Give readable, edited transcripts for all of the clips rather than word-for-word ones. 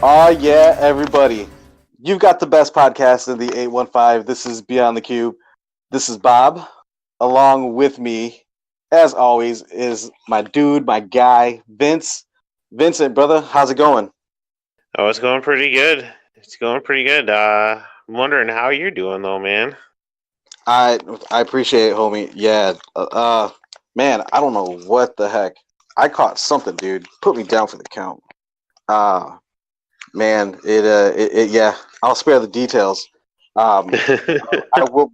Oh, yeah, everybody. You've got the best podcast in the 815. This is Beyond the Cube. This is Bob. Along with me, as always, is my dude, my guy, Vince. Vincent, brother, how's it going? Oh, it's going pretty good. It's going pretty good. I'm wondering how you're doing though, man. I I appreciate it, homie. Yeah. Man, I don't know what the heck. I caught something, dude. Put me down for the count. Uh Man, yeah. I'll spare the details. Um, I will,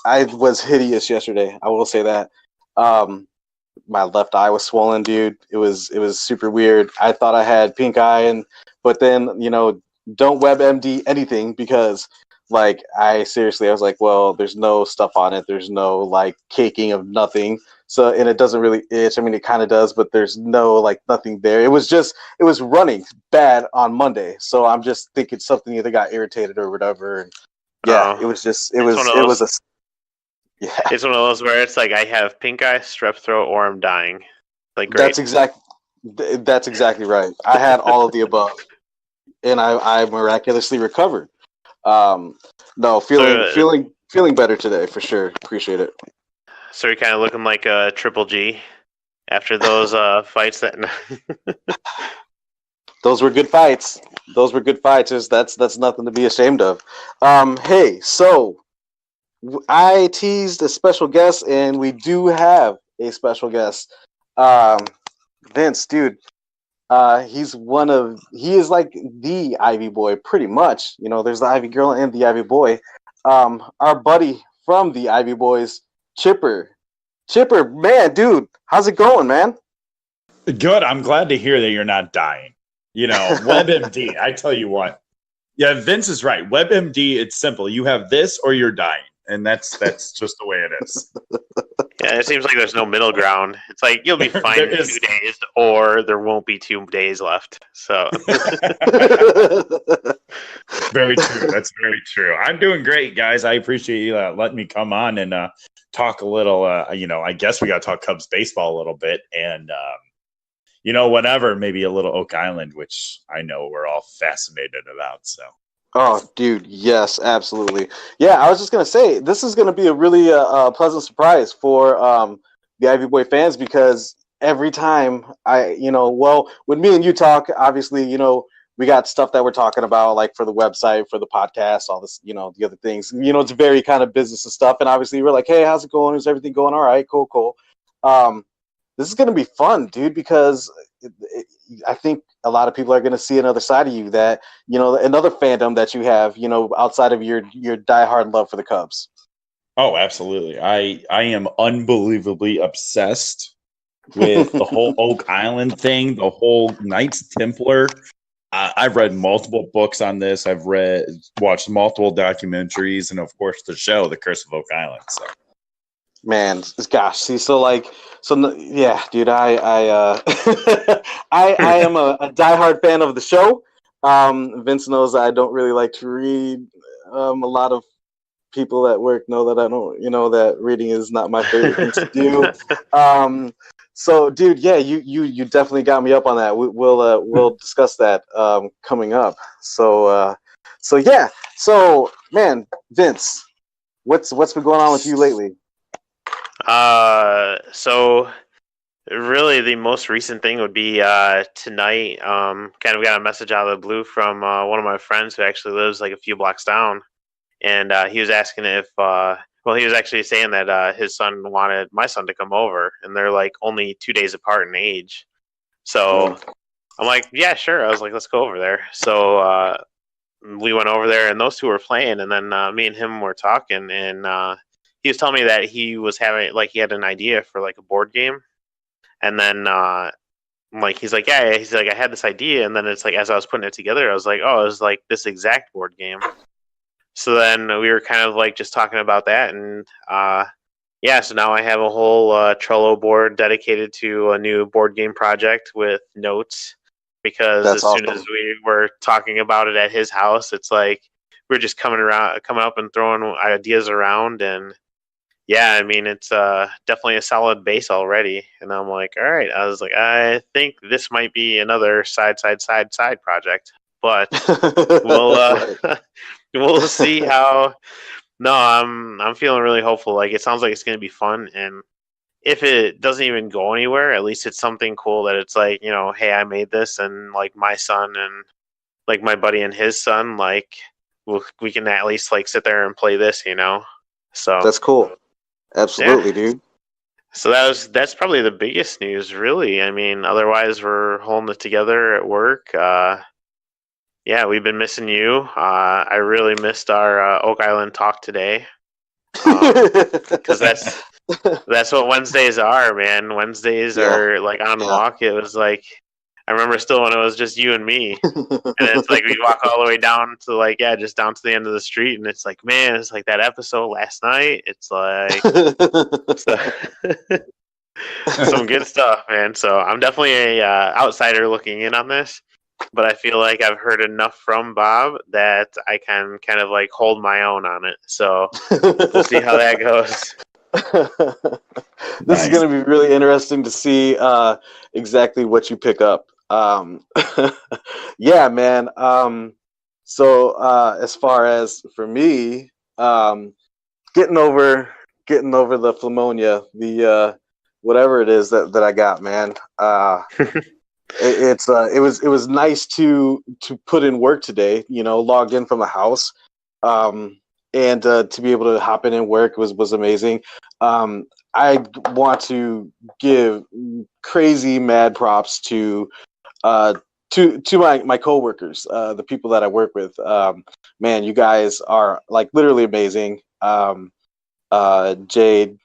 I was hideous yesterday. I will say that. Um, my left eye was swollen, dude. It was super weird. I thought I had pink eye, but then don't WebMD anything because I was like, well, there's no stuff on it. There's no like caking of nothing. So and it doesn't really itch. I mean, it kind of does, but there's no like nothing there. It was running bad on Monday. So I'm just thinking something either got irritated or whatever. And yeah, Oh, it it's one of was those. a yeah. It's one of those where it's like I have pink eye, strep throat, or I'm dying. Like great. That's exact. That's exactly right. I had all of the above, and I miraculously recovered. Um, no, So, feeling better today for sure. Appreciate it. so you're kind of looking like a triple G after those fights that. Those were good fights. Those were good fights. That's nothing to be ashamed of. Hey, so I teased a special guest, and we do have a special guest. Um, Vince, dude. He is like the Ivy boy, pretty much. You know, there's the Ivy girl and the Ivy boy. Our buddy from the Ivy Boys, Chipper. Chipper, man, dude, how's it going, man? Good. I'm glad to hear that you're not dying. WebMD, I tell you what. Yeah, Vince is right. WebMD, it's simple. You have this or you're dying. And that's just the way it is. Yeah, it seems like there's no middle ground. It's like you'll be fine in 2 days, or there won't be 2 days left. So Very true. That's very true. I'm doing great, guys. I appreciate you letting me come on and talk a little. I guess we got to talk Cubs baseball a little bit. And, whenever, maybe a little Oak Island, which I know we're all fascinated about. So. Oh, dude, yes, absolutely. Yeah, I was just gonna say this is gonna be a really pleasant surprise for the Ivy Boy fans because every time when me and you talk, obviously, we got stuff that we're talking about, like for the website, for the podcast, all this, the other things. It's very kind of business and stuff, and obviously, we're like, hey, how's it going? Is everything going all right? Cool, cool. Um, this is gonna be fun, dude, because I think a lot of people are going to see another side of you that another fandom that you have outside of your diehard love for the Cubs. Oh, absolutely. I am unbelievably obsessed with the whole Oak Island thing, the whole Knights Templar. I've read multiple books on this. Watched multiple documentaries, and of course the show, The Curse of Oak Island. So. Man, gosh, see, yeah, dude, I am a diehard fan of the show. Vince knows I don't really like to read. A lot of people at work know that I don't, that reading is not my favorite thing to do. So, dude, yeah, you definitely got me up on that. We'll discuss that coming up. So yeah, so man, Vince, what's been going on with you lately? So really the most recent thing would be tonight. Kind of got a message out of the blue from one of my friends who actually lives like a few blocks down, and he was asking if he was actually saying that his son wanted my son to come over, and they're like only 2 days apart in age. So I'm like, yeah, sure. I was like, let's go over there. So we went over there, and those two were playing, and then me and him were talking, and he was telling me that he had an idea for like a board game, and then like he's like, yeah, he's like, I had this idea, and then it's like as I was putting it together, I was like, oh, it was like this exact board game. So then we were kind of like just talking about that, and yeah, so now I have a whole Trello board dedicated to a new board game project with notes, because That's as soon awesome. as we were talking about it at his house, it's like we're just coming up and throwing ideas around, and yeah, I mean, it's definitely a solid base already. And I'm like, all right. I was like, I think this might be another side project, but we'll Right. we'll see how. No, I'm feeling really hopeful. Like it sounds like it's gonna be fun, and if it doesn't even go anywhere, at least it's something cool that it's like, hey, I made this, and like my son and like my buddy and his son, like we can at least like sit there and play this. So That's cool. yeah, Absolutely, dude. so that's probably the biggest news, really. I mean, otherwise we're holding it together at work. Yeah, we've been missing you. I really missed our Oak Island talk today, because that's what Wednesdays are, man. Wednesdays Yeah. are like on Yeah. walk. It was like I remember still when it was just you and me, and it's like we walk all the way down to like just down to the end of the street, and it's like, man, it's like that episode last night. It's like some good stuff, man. So I'm definitely a outsider looking in on this, but I feel like I've heard enough from Bob that I can kind of like hold my own on it. So we'll see how that goes. This is going to be really interesting to see exactly what you pick up. Yeah, man. So as far as for me, getting over the pneumonia, the whatever it is that I got, man. It was nice to put in work today. Logged in from the house. And to be able to hop in and work was amazing. I want to give crazy mad props to my coworkers, the people that I work with. Man, you guys are like literally amazing. Jade,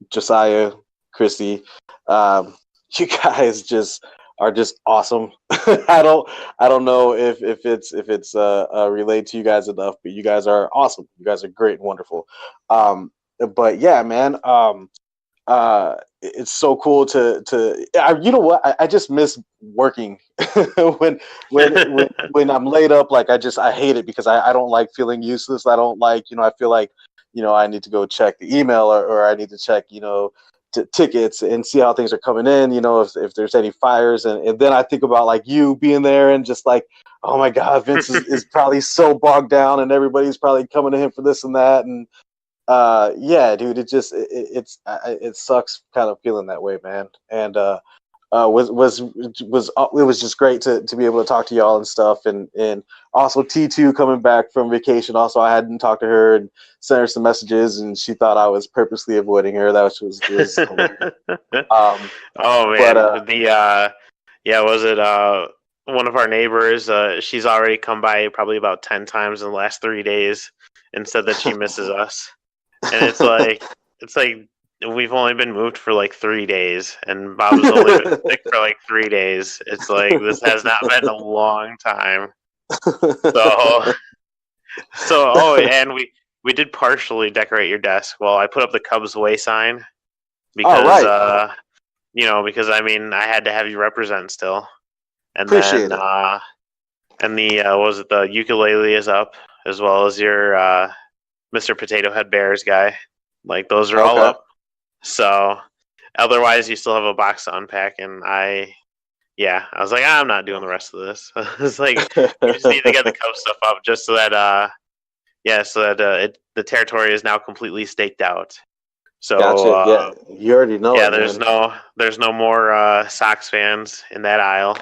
Josiah, Christy, you guys just are just awesome. I don't know if it's relayed to you guys enough, but you guys are awesome. You guys are great and wonderful. But yeah, man, it's so cool you know what? I just miss working when I'm laid up. Like I hate it because I don't like feeling useless. I don't like, I feel like, I need to go check the email or I need to check, tickets and see how things are coming in, if there's any fires. And then I think about like you being there and just like, oh my God, Vince is probably so bogged down and everybody's probably coming to him for this and that. And yeah, dude, it sucks kind of feeling that way, man. And it was just great to be able to talk to y'all and stuff, and also T2 coming back from vacation. Also, I hadn't talked to her and sent her some messages, and she thought I was purposely avoiding her. That was hilarious. Oh man, but, was it one of our neighbors? She's already come by probably about 10 times in the last 3 days and said that she misses us. And it's like we've only been moved for like 3 days, and Bob's only been sick for like 3 days. It's like this has not been a long time. So and we did partially decorate your desk. Well, I put up the Cubs Way sign because because I mean I had to have you represent still, and Appreciate then it. and the ukulele is up as well as your Mr. Potato Head Bears guy. Like those are all up. So otherwise you still have a box to unpack, and I was like, I'm not doing the rest of this. It's like we just need to get the Cubs stuff up just so that the territory is now completely staked out. So gotcha. Yeah, you already know. Yeah, it, there's no more Sox fans in that aisle.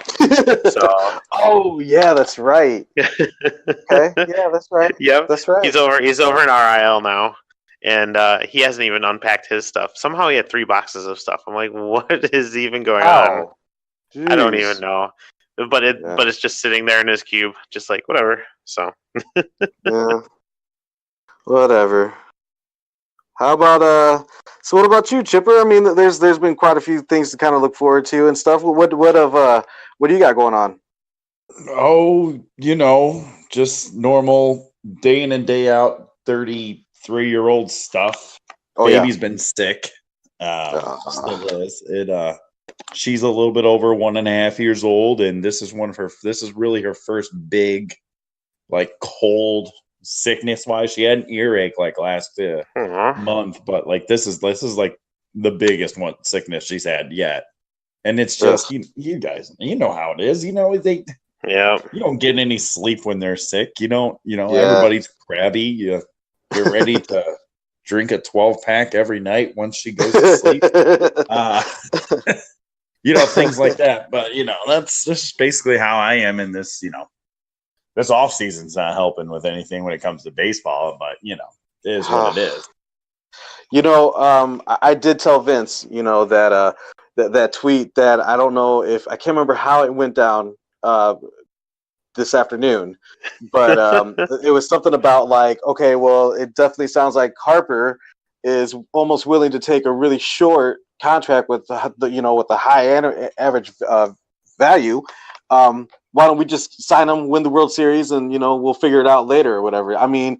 So oh yeah, that's right. Okay, yeah, that's right. Yep, that's right. He's over in our aisle now, and he hasn't even unpacked his stuff. Somehow he had 3 boxes of stuff. I'm like, what is even going on? Geez. I don't even know. But it's just sitting there in his cube, just like whatever. So yeah, whatever. How about so what about you, Chipper? I mean, there's been quite a few things to kind of look forward to and stuff. What do you got going on? Oh, just normal day in and day out 33-year-old stuff. Baby's been sick. Still is. She's a little bit over 1.5 years old, and this is really her first big like cold sickness wise. She had an earache like last month, but like this is like the biggest one sickness she's had yet. And it's just you guys, you know how it is. You know you don't get any sleep when they're sick. You don't. Everybody's crabby. You're ready to drink a 12-pack every night once she goes to sleep. Things like that. But that's just basically how I am in this. This off season's not helping with anything when it comes to baseball. But it is what it is. I did tell Vince, that that tweet that I don't know if I can't remember how it went down this afternoon, but it was something about like, okay, well, it definitely sounds like Harper is almost willing to take a really short contract with with the high average value. Why don't we just sign him, win the World Series, and we'll figure it out later or whatever. I mean.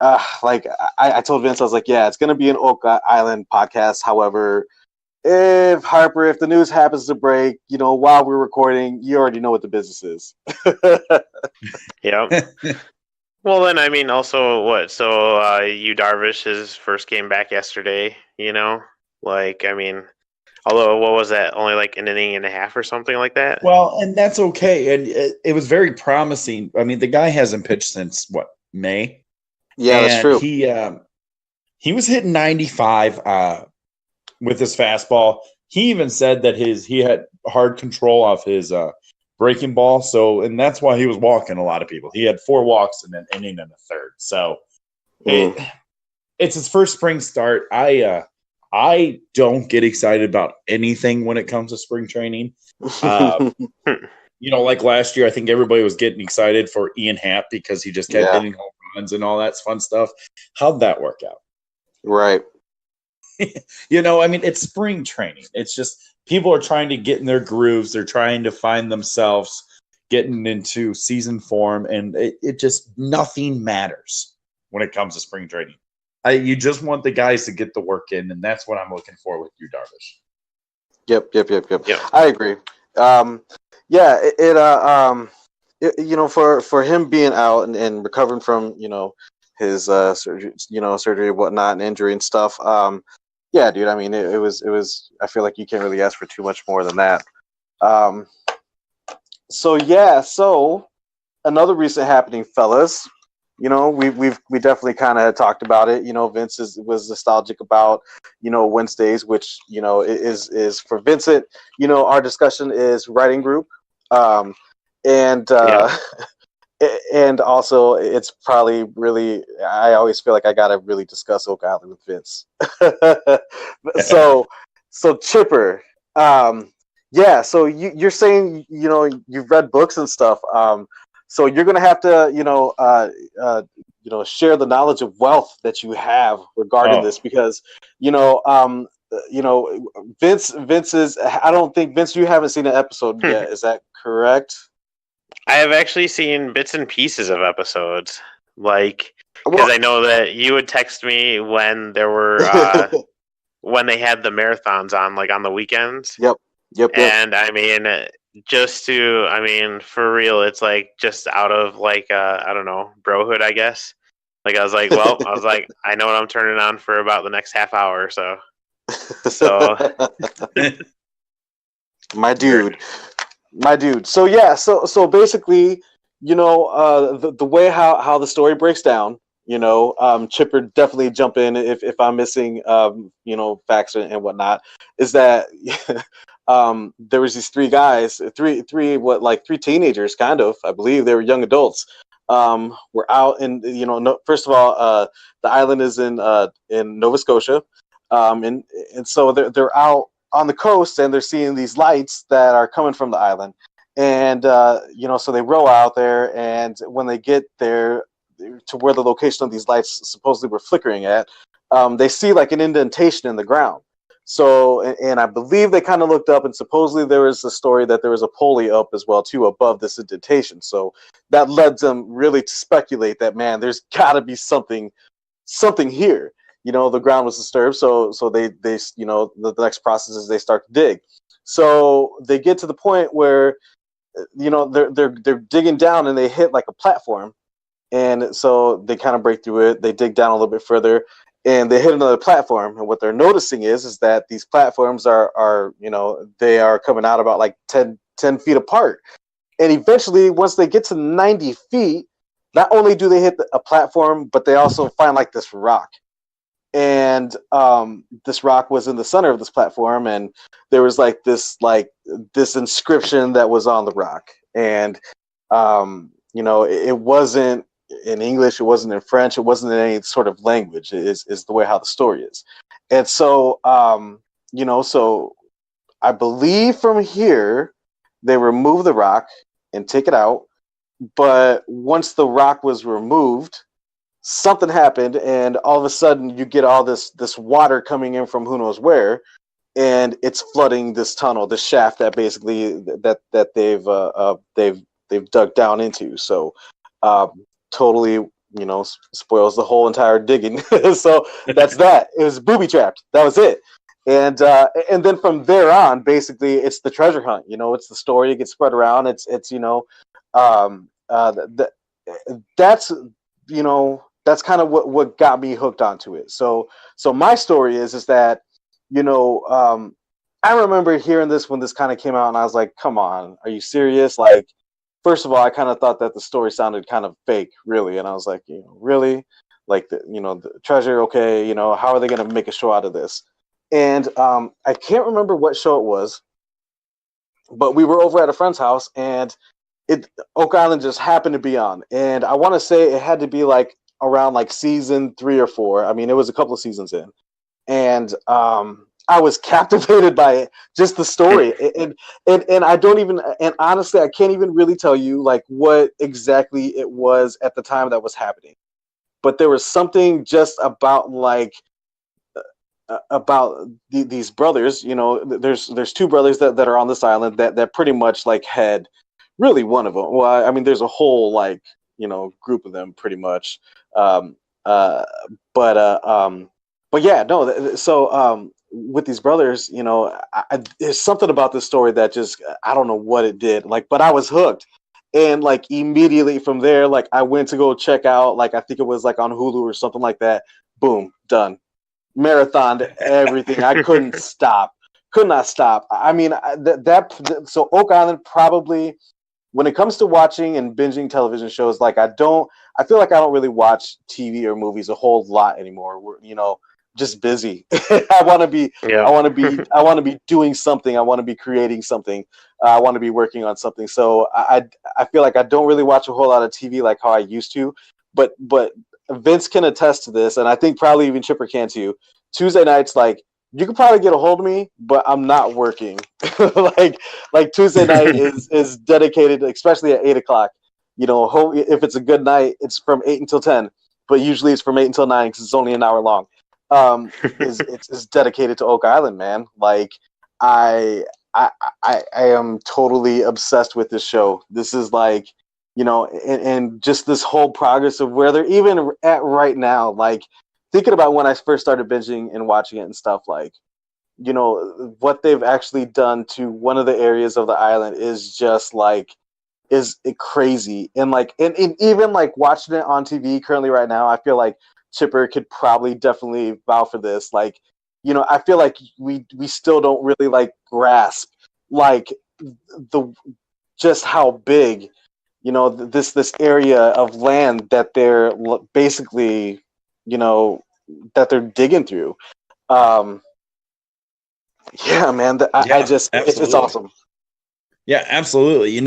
I told Vince, I was like, yeah, it's going to be an Oak Island podcast. However, if the news happens to break, while we're recording, you already know what the business is. Yeah. Well, then, I mean, also what? So, Yu Darvish, his first game back yesterday, like, I mean, although, what was that? Only like an inning and a half or something like that? Well, and that's okay. And it was very promising. I mean, the guy hasn't pitched since May? Yeah, that's true. He was hitting 95 with his fastball. He even said that he had hard control off his breaking ball. And that's why he was walking a lot of people. He had 4 walks in an inning and a third. So it's his first spring start. I don't get excited about anything when it comes to spring training. Like last year, I think everybody was getting excited for Ian Happ because he just kept hitting home runs and all that fun stuff. How'd that work out? Right. I mean, it's spring training. It's just people are trying to get in their grooves. They're trying to find themselves getting into season form, and it just nothing matters when it comes to spring training. You just want the guys to get the work in, and that's what I'm looking for with Yu Darvish. Yep. I agree. For him being out and recovering from his surgery, surgery and whatnot, and injury and stuff. Yeah, dude. I mean, it was. I feel like you can't really ask for too much more than that. So another recent happening, fellas. We definitely kind of talked about it. Vince was nostalgic about Wednesdays, which is for Vincent. Our discussion is writing group, and also it's probably really. I always feel like I gotta really discuss Oak Island with Vince. So Chipper, So you're saying you've read books and stuff. So you're going to have to, share the knowledge of wealth that you have regarding this, because, Vince is. I don't think Vince, you haven't seen an episode yet. Is that correct? I have actually seen bits and pieces of episodes, because I know that you would text me when there were when they had the marathons on, on the weekends. Yep. And I mean, for real, it's just out of I don't know, brohood, I guess. I was like, I know what I'm turning on for about the next half hour or so. So, my dude. So yeah, so basically, the way how the story breaks down, Chipper, definitely jump in if I'm missing, facts and whatnot, is that there was these 3 guys, three teenagers, kind of, I believe they were young adults, were out in, first of all, the island is in Nova Scotia, and so they're out on the coast, and they're seeing these lights that are coming from the island, and so they row out there, and when they get there to where the location of these lights supposedly were flickering at, they see an indentation in the ground. So, and I believe they kind of looked up, and supposedly there was a story that there was a pulley up as well too above this indentation. So that led them really to speculate that, man, there's got to be something here. The ground was disturbed, so they the next process is they start to dig. So they get to the point where they're digging down, and they hit a platform, And so they kind of break through it. They dig down a little bit further, and they hit another platform. And what they're noticing is that these platforms are they are coming out about like 10 feet apart. And eventually, once they get to 90 feet, not only do they hit a platform, but they also find like this rock. And this rock was in the center of this platform, and there was like this inscription that was on the rock. And it wasn't in English, it wasn't in French, it wasn't in any sort of language. Is the way how the story is. And so so I believe from here they remove the rock and take it out. But once the rock was removed, something happened, and all of a sudden you get all this water coming in from who knows where, and it's flooding this tunnel, this shaft that basically that they've dug down into. So totally spoils the whole entire digging. So that's that. It was booby trapped. That was it. And then from there on, basically it's the treasure hunt. It's the story. It gets spread around. It's that's kind of what got me hooked onto it. So my story is that I remember hearing this when this kind of came out, and I was like, come on, are you serious? Like, first of all, I kind of thought that the story sounded kind of fake, really, and I was like, really, like the treasure, okay, how are they going to make a show out of this? And I can't remember what show it was, but we were over at a friend's house, and Oak Island just happened to be on, and I want to say it had to be like around like season 3 or 4. I mean, it was a couple of seasons in, and I was captivated by it, just the story, and I don't even, and honestly, I can't even really tell you like what exactly it was at the time that was happening, but there was something just about like about these brothers. There's 2 brothers that are on this island that pretty much like had. Really, one of them. Well, I mean, there's a whole group of them, pretty much. But yeah, no. So with these brothers, there's something about this story that just I don't know what it did. Like, but I was hooked, and like immediately from there, like I went to go check out. Like I think it was like on Hulu or something like that. Boom, done. Marathoned everything. I couldn't stop. Could not stop. I mean, so Oak Island probably. When it comes to watching and binging television shows, like I feel like I don't really watch TV or movies a whole lot anymore. We're, just busy. I want to be doing something. I want to be creating something. I want to be working on something. So I feel like I don't really watch a whole lot of TV like how I used to, but Vince can attest to this. And I think probably even Chipper can too. Tuesday nights, like, you can probably get a hold of me, but I'm not working. like Tuesday night is dedicated, especially at 8:00. If it's a good night, it's from 8 until 10, but usually it's from 8 until 9 because it's only an hour long. It's dedicated to Oak Island, man. Like I am totally obsessed with this show. This is like, and just this whole progress of where they're even at right now, like. Thinking about when I first started binging and watching it and stuff, like, what they've actually done to one of the areas of the island is just like, is crazy. And like, and even like watching it on TV currently right now, I feel like Chipper could probably definitely vouch for this. Like, I feel like we still don't really like grasp like just how big, this area of land that they're basically, that they're digging through. Yeah, man. It's awesome. Yeah, absolutely. It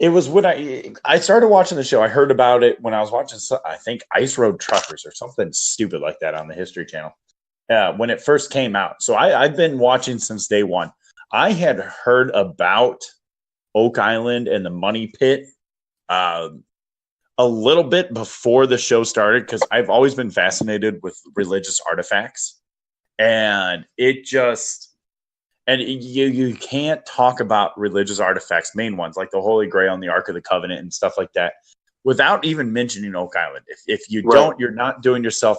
was when I started watching the show. I heard about it when I was watching, I think, Ice Road Truckers or something stupid like that on the History Channel when it first came out. So I've been watching since day one. I had heard about Oak Island and the Money Pit a little bit before the show started because I've always been fascinated with religious artifacts, and you can't talk about religious artifacts, main ones like the Holy Grail and the Ark of the Covenant and stuff like that, without even mentioning Oak Island. If you don't, you're not doing yourself.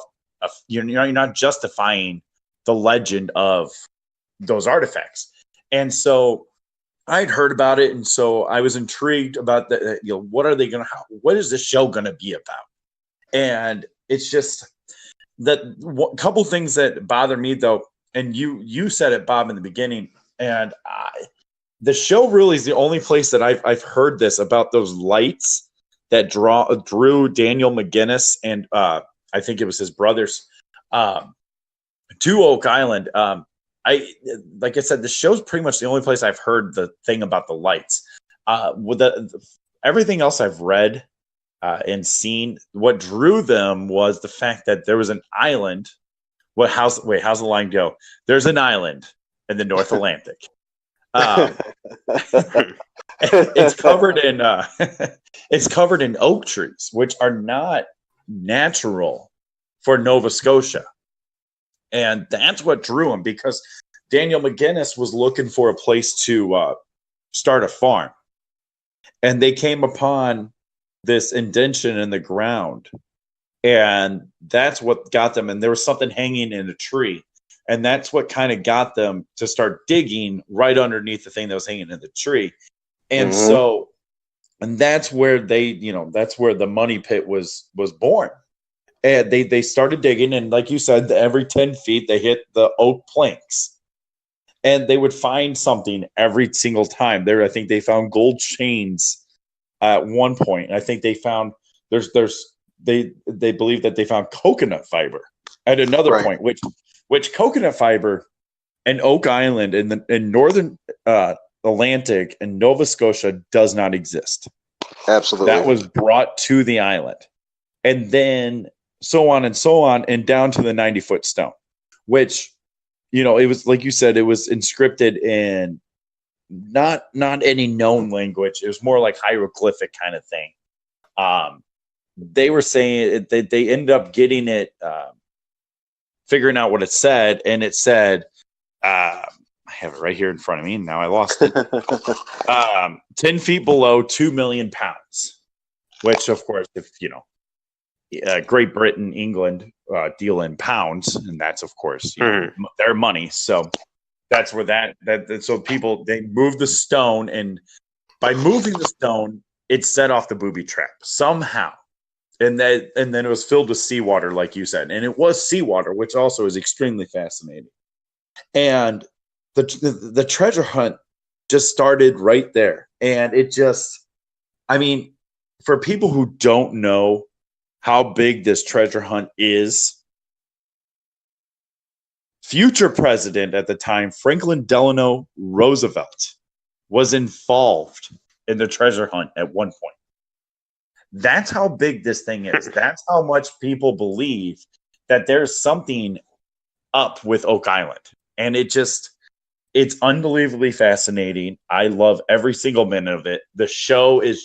You're not justifying the legend of those artifacts, and so I'd heard about it, and so I was intrigued about the what is this show gonna be about? And it's just that couple things that bother me though, and you said it, Bob, in the beginning, and the show really is the only place that I've heard this about those lights that drew Daniel McGinnis and I think it was his brothers to Oak Island. Like I said, the show's pretty much the only place I've heard the thing about the lights. With everything else I've read and seen, what drew them was the fact that there was an island. How's the line go? There's an island in the North Atlantic. It's covered in it's covered in oak trees, which are not natural for Nova Scotia. And that's what drew him, because Daniel McGinnis was looking for a place to start a farm. And they came upon this indention in the ground. And that's what got them. And there was something hanging in a tree. And that's what kind of got them to start digging right underneath the thing that was hanging in the tree. And and that's where that's where the money pit was born. And they started digging, and like you said, every 10 feet they hit the oak planks, and they would find something every single time. I think they found gold chains at one point. I think they found they believe that they found coconut fiber at another point, which coconut fiber in Oak Island in northern Atlantic and Nova Scotia does not exist. Absolutely, that was brought to the island, and then so on and down to the 90-foot stone, which, it was, like you said, it was inscripted in not any known language. It was more like hieroglyphic kind of thing. They were saying they ended up getting it, figuring out what it said, and it said, I have it right here in front of me. Now I lost it. 10 feet below 2 million pounds, which, of course, if Great Britain, England deal in pounds, and that's, of course, their money. So that's where so people, they moved the stone, and by moving the stone, it set off the booby trap somehow. And then it was filled with seawater, like you said, and it was seawater, which also is extremely fascinating. And the treasure hunt just started right there, and it just, for people who don't know how big this treasure hunt is, future president at the time, Franklin Delano Roosevelt, was involved in the treasure hunt at one point. That's how big this thing is. That's how much people believe that there's something up with Oak Island. And it's unbelievably fascinating. I love every single minute of it. The show is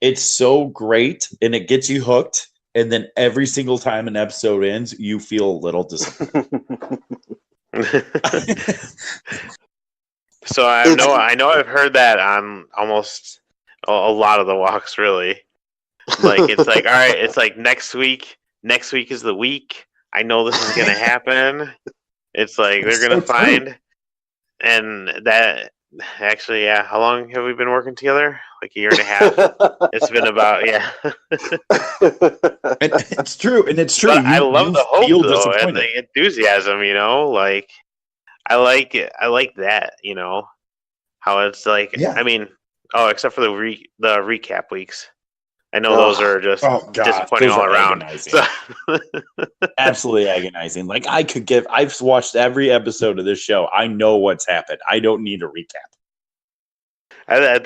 it's so great, and it gets you hooked. And then every single time an episode ends, you feel a little disappointed. So I know I've heard that on almost a lot of the walks, really. Like, it's like, all right, it's like next week is the week. I know this is going to happen. It's like they're going to find, and that actually, yeah. How long have we been working together? Like a year and a half. It's been about, yeah. And it's true, and it's true. I love the hope, though, and the enthusiasm. Like I like it. I like that. How it's like. Yeah. Except for the recap weeks. I know those are just disappointing all around. So. Absolutely agonizing. Like, I've watched every episode of this show. I know what's happened. I don't need a recap. I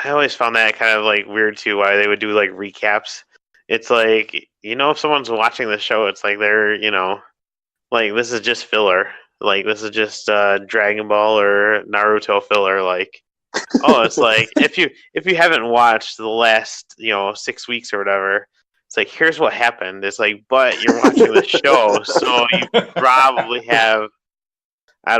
always found that kind of like weird too, why they would do like recaps. It's like, if someone's watching the show, it's like they're, like, this is just filler. Like, this is just Dragon Ball or Naruto filler. Like, it's like if you haven't watched the last 6 weeks or whatever, it's like, here's what happened. It's like, but you're watching the show, so you probably have. I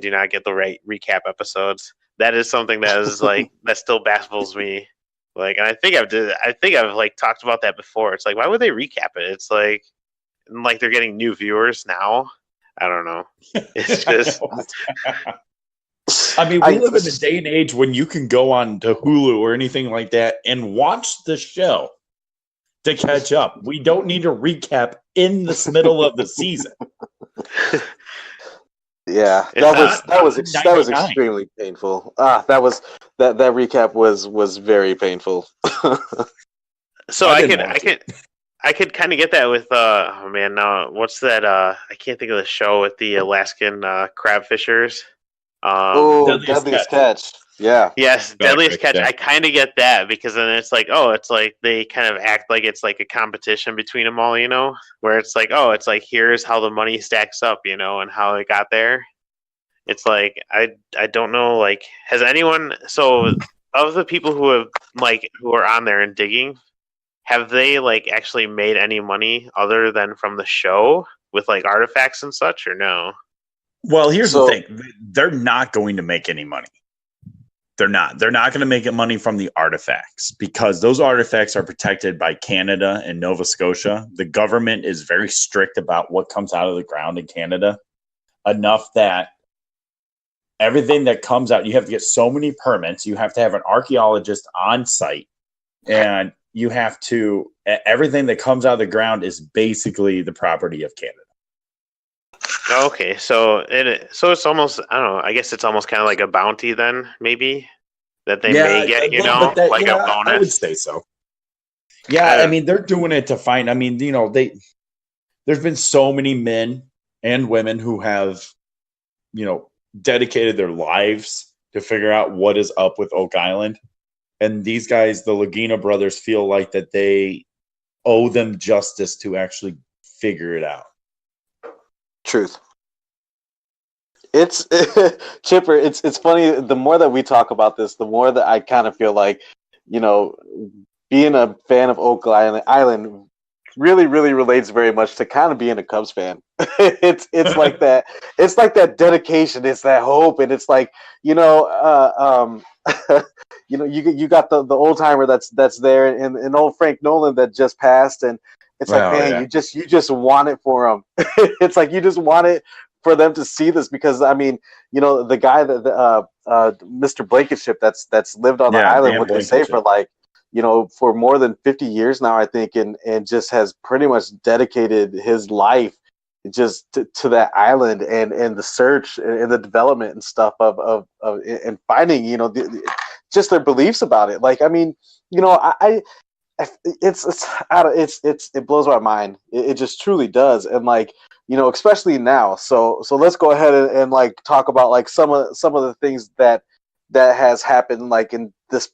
do not get the right recap episodes. That is something that is like that still baffles me. Like, and I think I've like talked about that before. It's like, why would they recap it? It's like they're getting new viewers now. I don't know. It's just I mean, we live in a day and age when you can go on to Hulu or anything like that and watch the show to catch up. We don't need a recap in this middle of the season. Yeah, that was extremely painful. That recap was very painful. So I could kind of get that with what's that? I can't think of the show with the Alaskan crab fishers. Deadliest Catch. Yeah. Yes, Deadliest Catch. I kind of get that because then it's like they kind of act like it's like a competition between them all, where it's like here's how the money stacks up, and how it got there. It's like I don't know, like, has anyone of the people who have who are on there and digging, have they actually made any money other than from the show with artifacts and such, or no? Well, here's the thing. They're not going to make any money. They're not. They're not going to make money from the artifacts because those artifacts are protected by Canada and Nova Scotia. The government is very strict about what comes out of the ground in Canada, enough that everything that comes out, you have to get so many permits. You have to have an archaeologist on site, and you have to, everything that comes out of the ground is basically the property of Canada. Okay, so it's almost, I don't know, I guess it's almost kind of like a bounty then, maybe, that they may get, a bonus. I would say so. Yeah, I mean, they're doing it to find, I mean, there's been so many men and women who have, dedicated their lives to figure out what is up with Oak Island. And these guys, the Lagina brothers, feel like that they owe them justice to actually figure it out. Truth. It's Chipper. It's funny. The more that we talk about this, the more that I kind of feel like, being a fan of Oak Island really, really relates very much to kind of being a Cubs fan. It's like that. It's like that dedication. It's that hope, and it's like you got the old timer that's there, and old Frank Nolan that just passed, and it's like you just want it for them. It's like you just want it for them to see this because I mean the guy that Mr. Blankenship that's lived on the island, what they say for for more than 50 years now, I think, and just has pretty much dedicated his life just to that island and the search and the development and stuff of and finding, just their beliefs about it. Like, I mean, it blows my mind. It just truly does. And especially now. So let's go ahead and talk about some of the things that has happened in this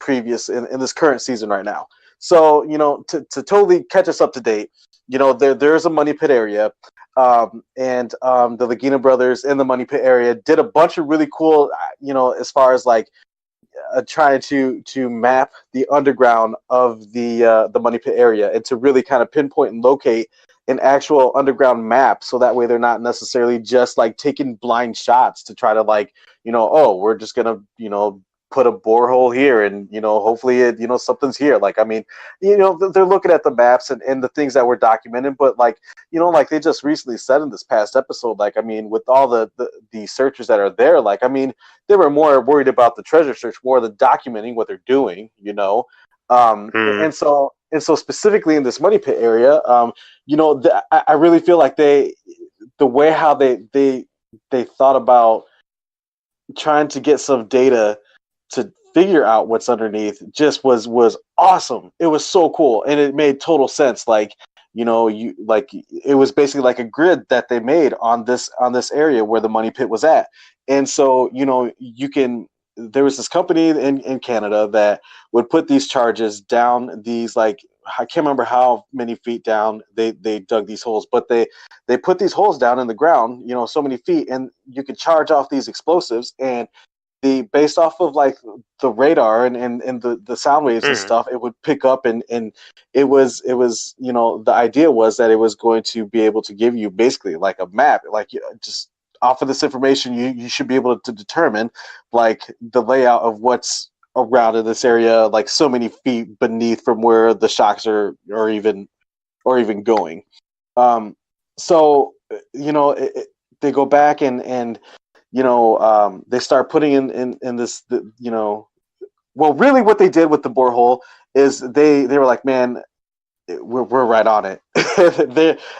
in this current season right now. So, to totally catch us up to date, there's a Money Pit area, and the Lagina brothers in the Money Pit area did a bunch of really cool, as far as trying to map the underground of the Money Pit area and to really kind of pinpoint and locate an actual underground map, so that way they're not necessarily just taking blind shots to try to we're just gonna put a borehole here and hopefully it something's here. I mean, they're looking at the maps and the things that were documented, but they just recently said in this past episode, I mean, with all the searchers that are there, I mean, they were more worried about the treasure search more than documenting what they're doing, and so specifically in this Money Pit area, I really feel like the way how they thought about trying to get some data to figure out what's underneath just was awesome. It was so cool, and it made total sense. It was basically like a grid that they made on this area where the Money Pit was at. And so there was this company in Canada that would put these charges down these I can't remember how many feet down they dug these holes, but they put these holes down in the ground, so many feet, and you could charge off these explosives, and based off of the radar and the sound waves and stuff, it would pick up and it was the idea was that it was going to be able to give you basically a map, just off of this information you should be able to determine the layout of what's around in this area, so many feet beneath from where the shocks are even going. So they go back and they start putting in this, well, really what they did with the borehole is they were like, man, we're right on it.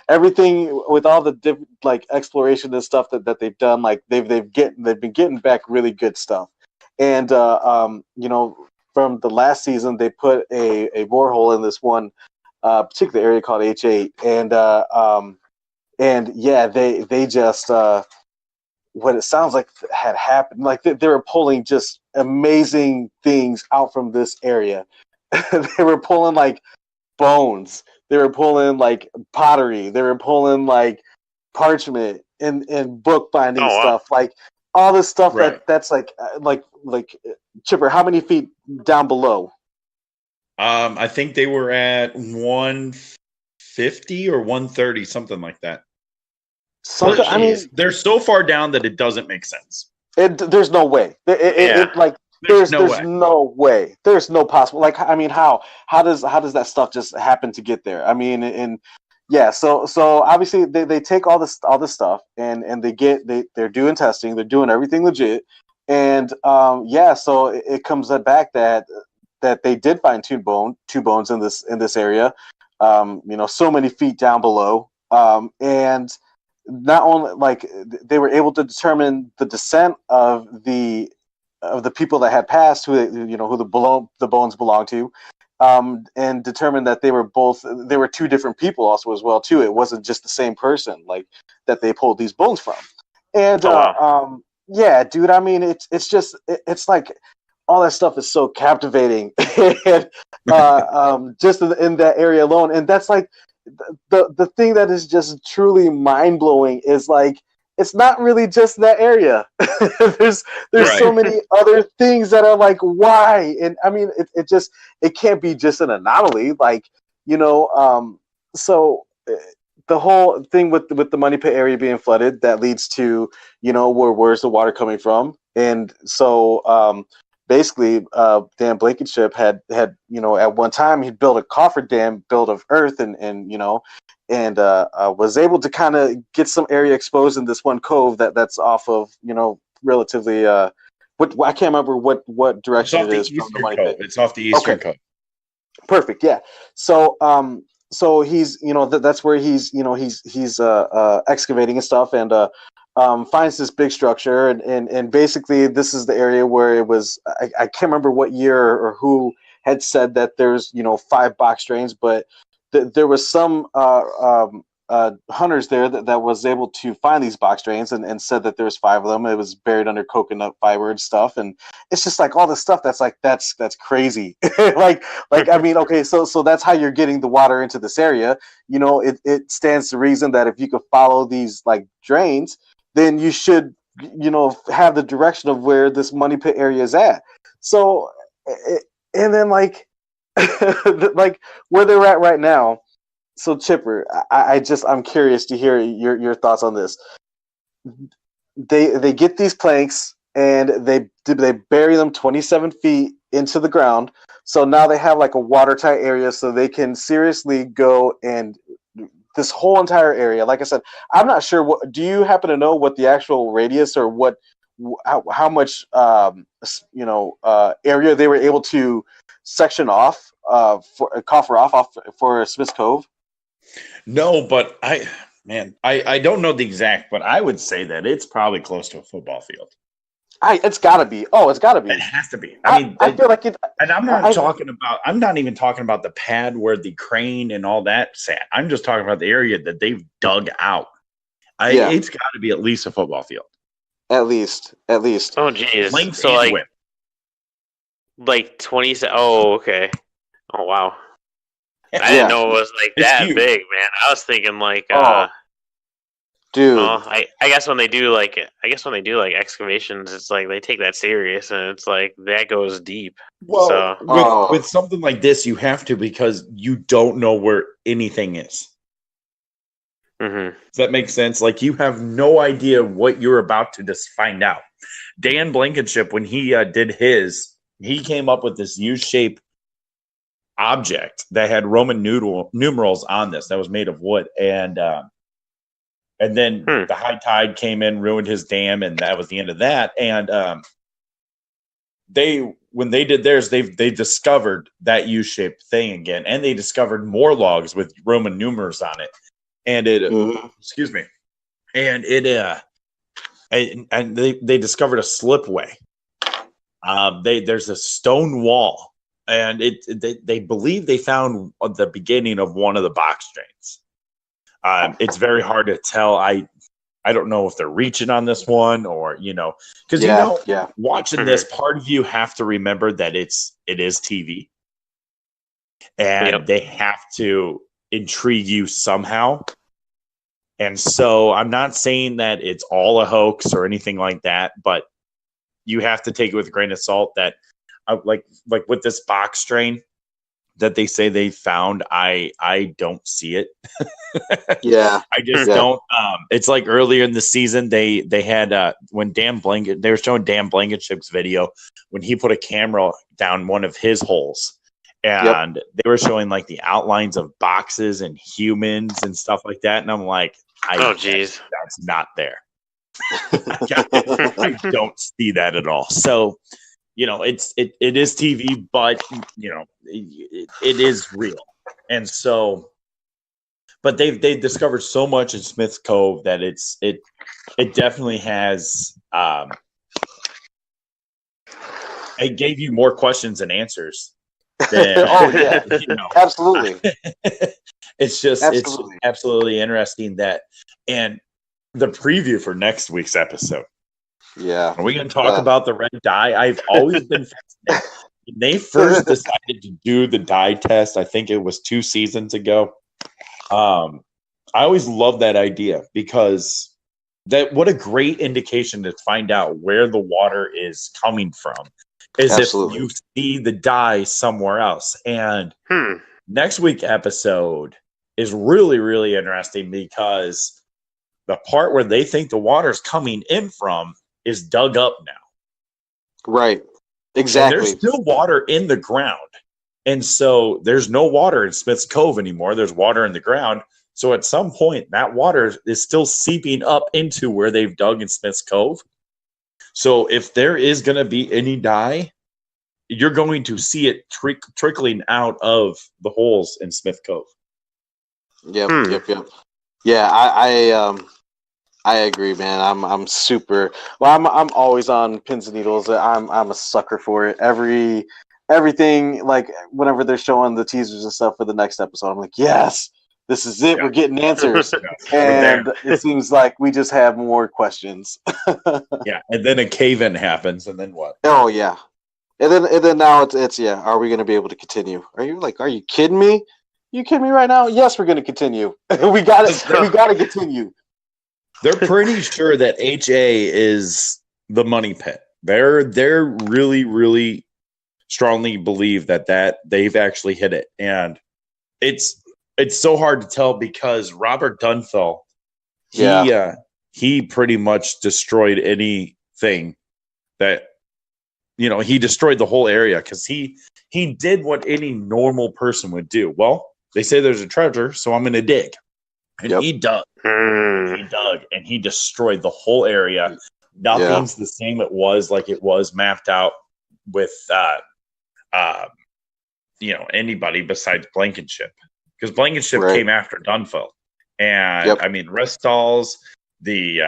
Everything with all the different like exploration and stuff that they've done, like they've been getting back really good stuff. And from the last season, they put a borehole in this one particular area called H8, and yeah, they just what it sounds like had happened. Like they were pulling just amazing things out from this area. They were pulling like bones. They were pulling like pottery. They were pulling like parchment and bookbinding stuff. Like all this stuff that's like Chipper. How many feet down below? I think they were at 150 or 130, something like that. I mean, they're so far down that it doesn't make sense. There's no way. There's no way. There's no possible. Like, I mean, how does that stuff just happen to get there? I mean, and yeah. So obviously they take all this stuff and they're doing testing. They're doing everything legit. And so it comes back that they did find two bones in this area. So many feet down below. And not only like they were able to determine the descent of the people that had passed, who the bones belonged to, and determined that they were two different people also as well too. It wasn't just the same person like that they pulled these bones from. And yeah, dude. I mean, it's just it's like all that stuff is so captivating, and, just in that area alone. And that's like the thing that is just truly mind blowing is like it's not really just that area. there's so many other things that are like why, and I mean it can't be just an anomaly, like so. The whole thing with the Money Pit area being flooded, that leads to, where's the water coming from? And so basically, Dan Blankenship had at one time he'd built a coffer dam built of earth and was able to kind of get some area exposed in this one cove that's off of relatively I can't remember what direction it is from the Money Pit. It's off the eastern cove. Perfect. Yeah. So so he's that's where he's excavating and stuff, and finds this big structure, and basically this is the area where it was I can't remember what year or who had said that there's 5 box drains, but there was some hunters there that was able to find these box drains and said that there's 5 of them. It was buried under coconut fiber and stuff, and it's just like all this stuff that's like that's crazy. like I mean, okay, so that's how you're getting the water into this area. It stands to reason that if you could follow these like drains, then you should have the direction of where this Money Pit area is at. So and then like like where they're at right now. So Chipper, I'm curious to hear your thoughts on this. They get these planks and they bury them 27 feet into the ground. So now they have like a watertight area, so they can seriously go and this whole entire area. Like I said, I'm not sure. Do you happen to know what the actual radius or how much area they were able to section off coffer off for Smith's Cove? No, but I don't know the exact, but I would say that it's probably close to a football field. It's gotta be. Oh, it's gotta be. It has to be. I mean, I feel like it. And I'm not even talking about the pad where the crane and all that sat. I'm just talking about the area that they've dug out. It's got to be at least a football field. At least. Oh, geez. Length so and width. Like 20. Oh, okay. Oh, wow. I didn't know it was like that huge. Big, man. I was thinking like, dude. I guess when they do like excavations, it's like they take that serious, and it's like that goes deep. Well, with something like this, you have to, because you don't know where anything is. Mm-hmm. Does that make sense? Like you have no idea what you're about to just find out. Dan Blankenship, when he did his, he came up with this U-shaped object that had Roman numerals on this that was made of wood, and And then the high tide came in, ruined his dam, and that was the end of that. And when they did theirs, they discovered that U-shaped thing again, and they discovered more logs with Roman numerals on it. And it, excuse me, and it, and they discovered a slipway. There's a stone wall, and they believe they found the beginning of one of the box drains. It's very hard to tell. I don't know if they're reaching on this one or, because watching this, part of you have to remember that it is TV, and they have to intrigue you somehow. And so I'm not saying that it's all a hoax or anything like that, but you have to take it with a grain of salt that like with this box drain that they say they found, I don't see it. I just don't. It's like earlier in the season, they had when Dan Blanket, they were showing Dan Blankenship's video when he put a camera down one of his holes, and they were showing like the outlines of boxes and humans and stuff like that, and I'm like, that's not there. I don't see that at all. So, it is TV, but it is real. And so, but they've discovered so much in Smith's Cove that it definitely has. It gave you more questions than answers. Than, absolutely. It's absolutely interesting that, and the preview for next week's episode. Yeah. Are we going to talk about the red dye? I've always been fascinated. When they first decided to do the dye test, I think it was 2 seasons ago. I always loved that idea because what a great indication to find out where the water is coming from is if you see the dye somewhere else. And next week's episode is really, really interesting because the part where they think the water is coming in from is dug up now. Right. Exactly. And there's still water in the ground. And so there's no water in Smith's Cove anymore. There's water in the ground. So at some point, that water is still seeping up into where they've dug in Smith's Cove. So if there is going to be any dye, you're going to see it trickling out of the holes in Smith Cove. Yep. Yeah, I agree, man. I'm super. Well, I'm always on pins and needles. I'm a sucker for it. Everything, like whenever they're showing the teasers and stuff for the next episode, I'm like, yes, this is it. We're getting answers, and it seems like we just have more questions. And then a cave-in happens, and then what? Oh yeah, and then now it's Are we going to be able to continue? Are you kidding me? You kidding me right now? Yes, we're going to continue. We got it. We got to continue. They're pretty sure that HA is the money pit. They're really, really strongly believe that they've actually hit it. And it's so hard to tell because Robert Dunfell, he pretty much destroyed anything that, he destroyed the whole area because he did what any normal person would do. Well, they say there's a treasure, so I'm going to dig. And he dug. He dug, and he destroyed the whole area. Nothing's the same it was mapped out with, anybody besides Blankenship. Because Blankenship came after Dunfell. And, Restal's, the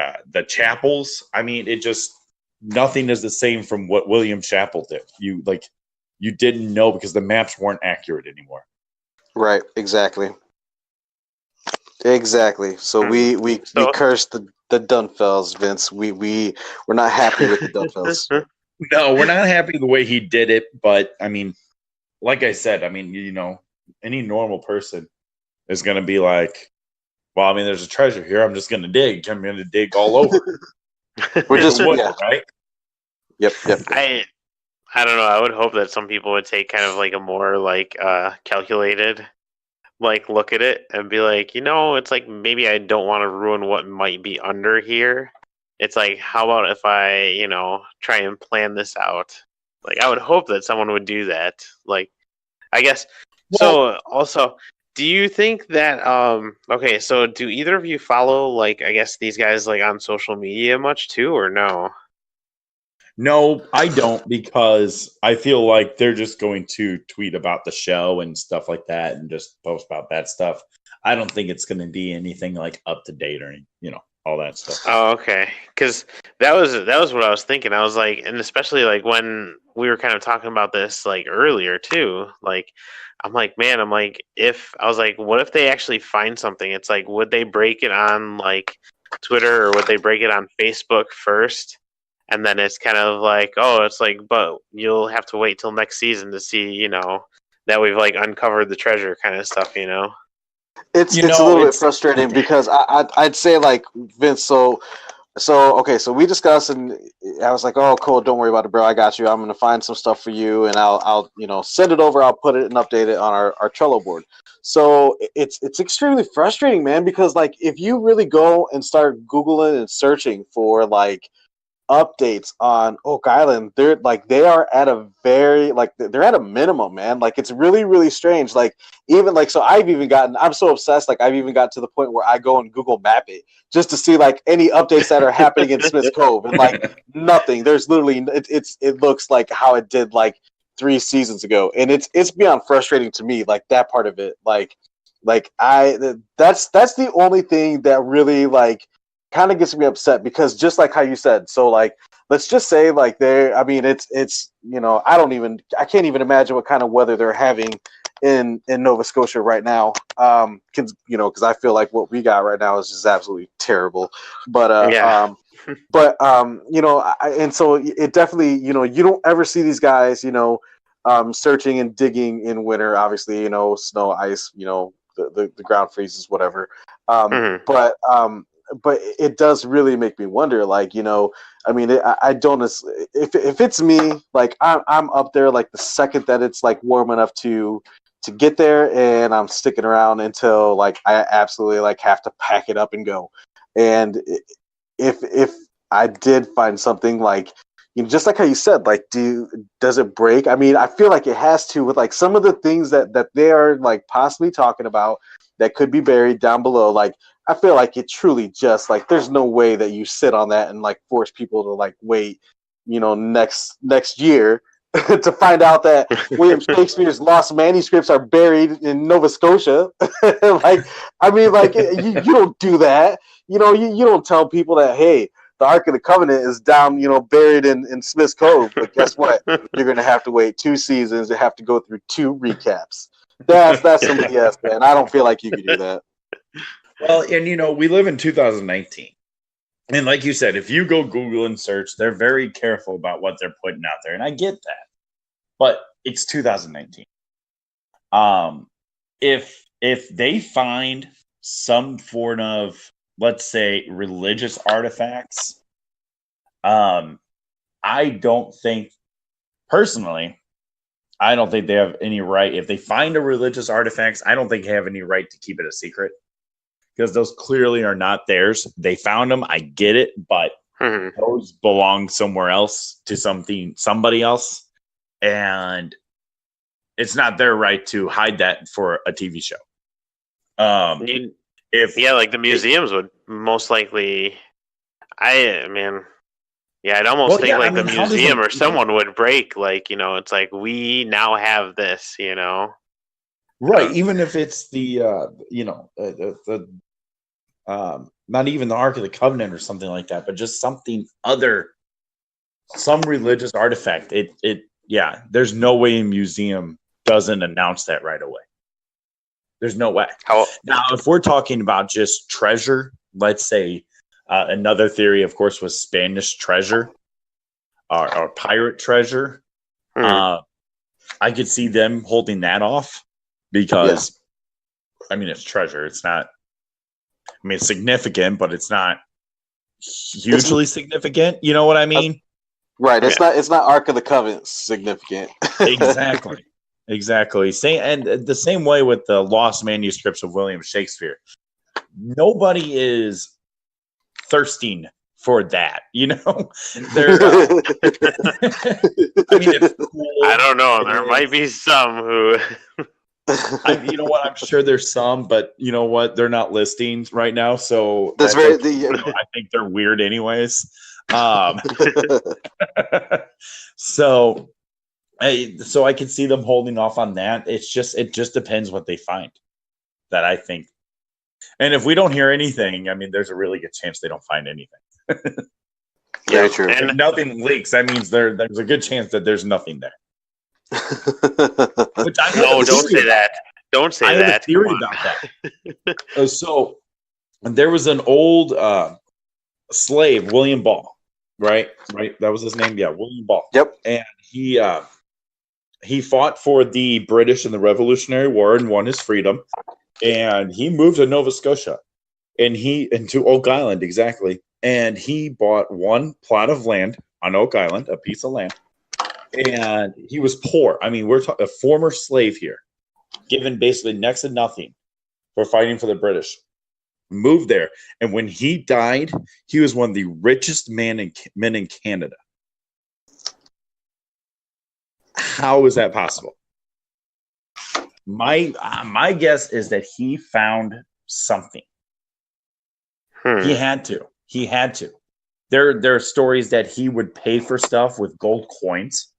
chapels, it just, nothing is the same from what William Chappell did. You didn't know because the maps weren't accurate anymore. Right, exactly. So we cursed the Dunfells, Vince. We're not happy with the Dunfells. No, we're not happy the way he did it, but like I said, any normal person is gonna be like, well, there's a treasure here, I'm just gonna dig. I'm gonna dig all over. We're just right? Yep. I don't know. I would hope that some people would take kind of like a more calculated look at it and be like, it's like maybe I don't want to ruin what might be under here. It's like, how about if I, try and plan this out? I would hope that someone would do that. I guess. Well, so also, Do you think that okay, so do either of you follow like I guess these guys like on social media much too or no? No, I don't, because I feel like they're just going to tweet about the show and stuff like that and just post about that stuff. I don't think it's going to be anything like up to date or all that stuff. Oh, okay. Because that was what I was thinking. I was like, and especially like when we were kind of talking about this like earlier too. Like, I'm like, man, I'm like, if I was like, what if they actually find something? It's like, would they break it on like Twitter or would they break it on Facebook first? And then it's kind of like, oh, it's like, but you'll have to wait till next season to see, that we've like uncovered the treasure kind of stuff, It's a little bit frustrating because I'd say like Vince. So okay, so we discussed and I was like, oh, cool, don't worry about it, bro. I got you. I'm gonna find some stuff for you and I'll send it over. I'll put it and update it on our Trello board. So it's extremely frustrating, man, because like if you really go and start Googling and searching for like updates on Oak Island, they are at a very they're at a minimum, man. Like it's really, really strange. Like even like so I'm so obsessed, like I've even got to the point where I go and Google map it just to see like any updates that are happening in Smith's Cove and like nothing. There's literally it looks like how it did like 3 seasons ago. And it's beyond frustrating to me, like that part of it. That's the only thing that really like kind of gets me upset because just like how you said, so like let's just say like it's I can't even imagine what kind of weather they're having in Nova Scotia right now, because I feel like what we got right now is just absolutely terrible, but and so it definitely, you don't ever see these guys searching and digging in winter, obviously, snow, ice, the ground freezes, whatever, but it does really make me wonder, like, I don't, if it's me, like I'm up there like the second that it's like warm enough to get there, and I'm sticking around until like I absolutely like have to pack it up and go. And if I did find something like, just like how you said, like, does it break? I mean, I feel like it has to, with like some of the things that they are like possibly talking about that could be buried down below. Like, I feel like it truly just like there's no way that you sit on that and like force people to like wait, next year to find out that William Shakespeare's lost manuscripts are buried in Nova Scotia. Like, I mean, like you don't do that. You don't tell people that, hey, the Ark of the Covenant is down, buried in Smith's Cove. But guess what? You're gonna have to wait 2 seasons to have to go through 2 recaps. That's some BS, man. I don't feel like you could do that. Well, and we live in 2019. And like you said, if you go Google and search, they're very careful about what they're putting out there. And I get that. But it's 2019. If they find some form of, let's say, religious artifacts, I don't think, personally, I don't think they have any right. If they find a religious artifacts, I don't think they have any right to keep it a secret, because those clearly are not theirs. They found them. I get it, but those belong somewhere else to somebody else, and it's not their right to hide that for a TV show. Like the museums would most likely. I'd almost think the museum or someone would break, like, it's like, we now have this, Right, even if it's the not even the Ark of the Covenant or something like that, but just something other, some religious artifact. There's no way a museum doesn't announce that right away. There's no way. Now, if we're talking about just treasure, let's say another theory, of course, was Spanish treasure or pirate treasure. I could see them holding that off because, it's treasure. It's not. It's significant, but it's not hugely significant. You know what I mean? Right. It's not Ark of the Covenant significant. Exactly. And the same way with the lost manuscripts of William Shakespeare. Nobody is thirsting for that. They're. It's cool. I don't know. There might be some who. You know what? I'm sure there's some, but you know what? They're not listing right now, so That's okay. very. I think they're weird, anyways. Um, so, so I can see them holding off on that. It just depends what they find. That I think, and if we don't hear anything, I mean, there's a really good chance they don't find anything. Very true. And if nothing leaks, that means there's a good chance that there's nothing there. Which don't say that. Don't say I that. have a theory about that. So there was an old slave, William Ball, right? That was his name. Yeah, William Ball. Yep. And he fought for the British in the Revolutionary War and won his freedom. And he moved to Nova Scotia, and to Oak Island, exactly. And he bought one plot of land on Oak Island, a piece of land. And he was poor. I mean, we're talking a former slave here, given basically next to nothing for fighting for the British. Moved there, and when he died, he was one of the richest men in Canada. How is that possible? My guess is that he found something. He had to. There are stories that he would pay for stuff with gold coins.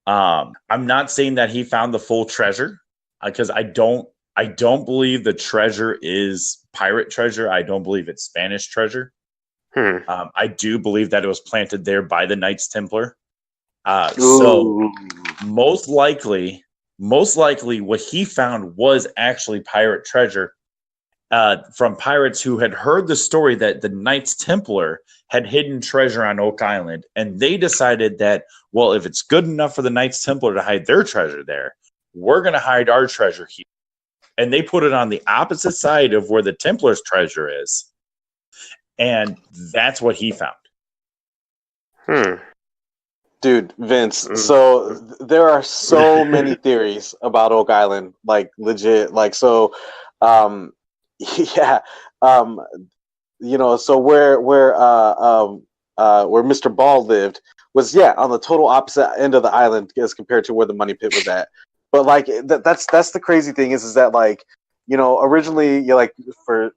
I'm not saying that he found the full treasure, because I don't believe the treasure is pirate treasure. I don't believe it's Spanish treasure. I do believe that it was planted there by the Knights Templar. So most likely what he found was actually pirate treasure from pirates who had heard the story that the Knights Templar had hidden treasure on Oak Island. And they decided that, well, if it's good enough for the Knights Templar to hide their treasure there, we're going to hide our treasure here. And they put it on the opposite side of where the Templars' treasure is. And that's what he found. Dude, Vince, so there are so many theories about Oak Island, like legit. Like, so, yeah. You know, so where Mr. Ball lived was, on the total opposite end of the island as compared to where the money pit was at. But like that's the crazy thing is that, like, you know, originally, like, for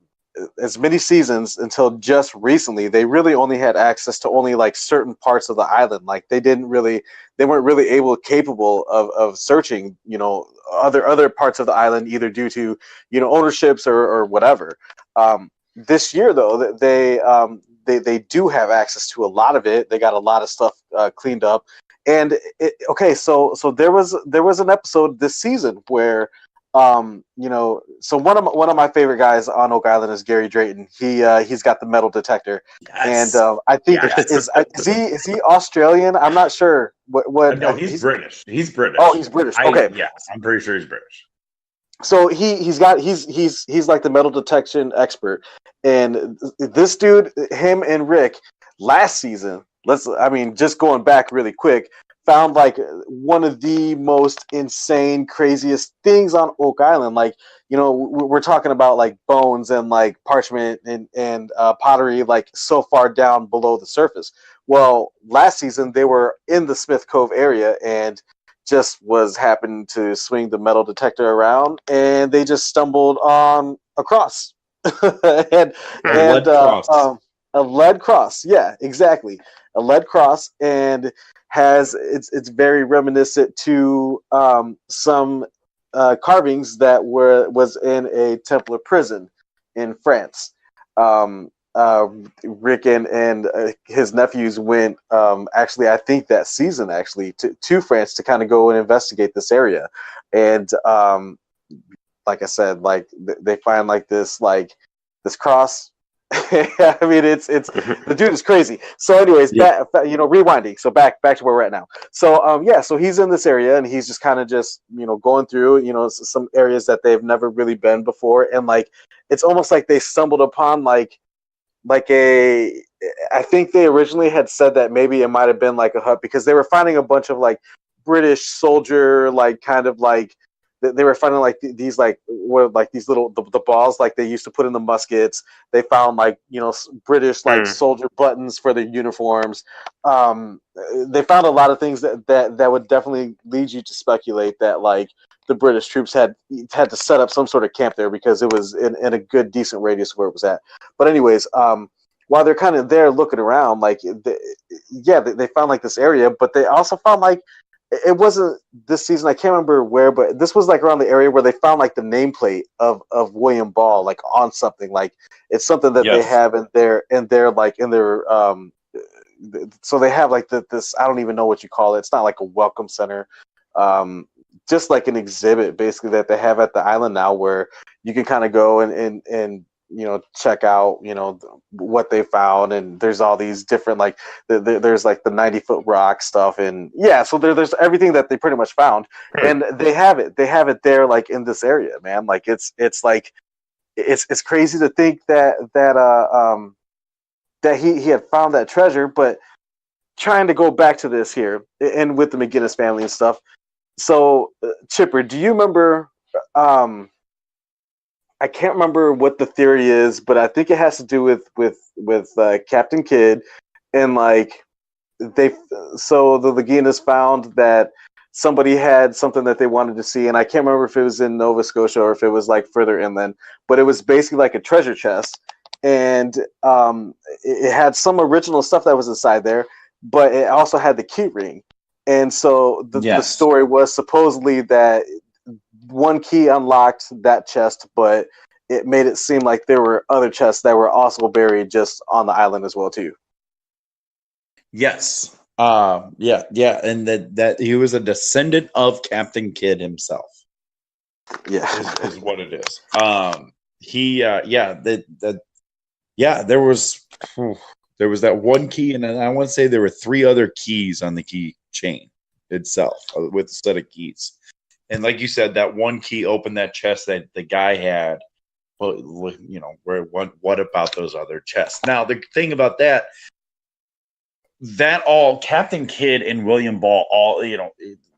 as many seasons until just recently, they really only had access to only like certain parts of the island. Like they weren't really capable of searching, you know, other parts of the island, either due to, you know, ownerships or whatever. This year though, they do have access to a lot of it. They got a lot of stuff cleaned up. And so there was an episode this season where, you know, so one of my favorite guys on Oak Island is Gary Drayton. He's got the metal detector, and I think is he Australian? I'm not sure. What? No, he's British. He's British. Oh, he's British. Okay, yes, I'm pretty sure he's British. So he's like the metal detection expert, and this dude, him and Rick, last season. Just going back really quick, found like one of the most insane, craziest things on Oak Island. Like, you know, we're talking about like bones and like parchment and pottery, like so far down below the surface. Well, last season they were in the Smith Cove area and just happened to swing the metal detector around, and they just stumbled on a cross. A lead cross. Yeah, exactly. A lead cross, and it's very reminiscent to some carvings that was in a Templar prison in France. Rick and his nephews went actually, I think that season actually to France to kind of go and investigate this area, and like I said, like they find like this cross. I mean, it's the dude is crazy. So, anyways, rewinding. So back to where we're at now. So, so he's in this area, and he's just kind of going through, some areas that they've never really been before, and like it's almost like they stumbled upon I think they originally had said that maybe it might have been like a hut, because they were finding a bunch of like British soldier, like kind of like they were finding like these like these little the balls like they used to put in the muskets. They found like British like soldier buttons for their uniforms. They found a lot of things that would definitely lead you to speculate that like the British troops had to set up some sort of camp there because it was in a good, decent radius where it was at. But anyways, while they're kind of there looking around, like, they found like this area, but they also found like it wasn't this season. I can't remember where, but this was like around the area where they found like the nameplate of William Ball, like on something. Like it's something that they have in their so they have like this. I don't even know what you call it. It's not like a welcome center. Just like an exhibit basically that they have at the island now, where you can kind of go and check out what they found, and there's all these different like there's like the 90-foot rock stuff, and so there's everything that they pretty much found, and they have it there like in this area, man. Like it's like it's crazy to think that he had found that treasure. But trying to go back to this here and with the McGinnis family and stuff. So, Chipper, do you remember? I can't remember what the theory is, but I think it has to do with Captain Kidd, and like the McGinnis found that somebody had something that they wanted to see, and I can't remember if it was in Nova Scotia or if it was like further inland, but it was basically like a treasure chest, and it had some original stuff that was inside there, but it also had the key ring. And so the story was supposedly that one key unlocked that chest, but it made it seem like there were other chests that were also buried just on the island as well too. Yes. And that he was a descendant of Captain Kidd himself. Yeah, is what it is. There was that one key, and I want to say there were 3 other keys on the key chain itself with a set of keys. And like you said, that one key opened that chest that the guy had. But what about those other chests? Now the thing about that all Captain Kidd and William Ball,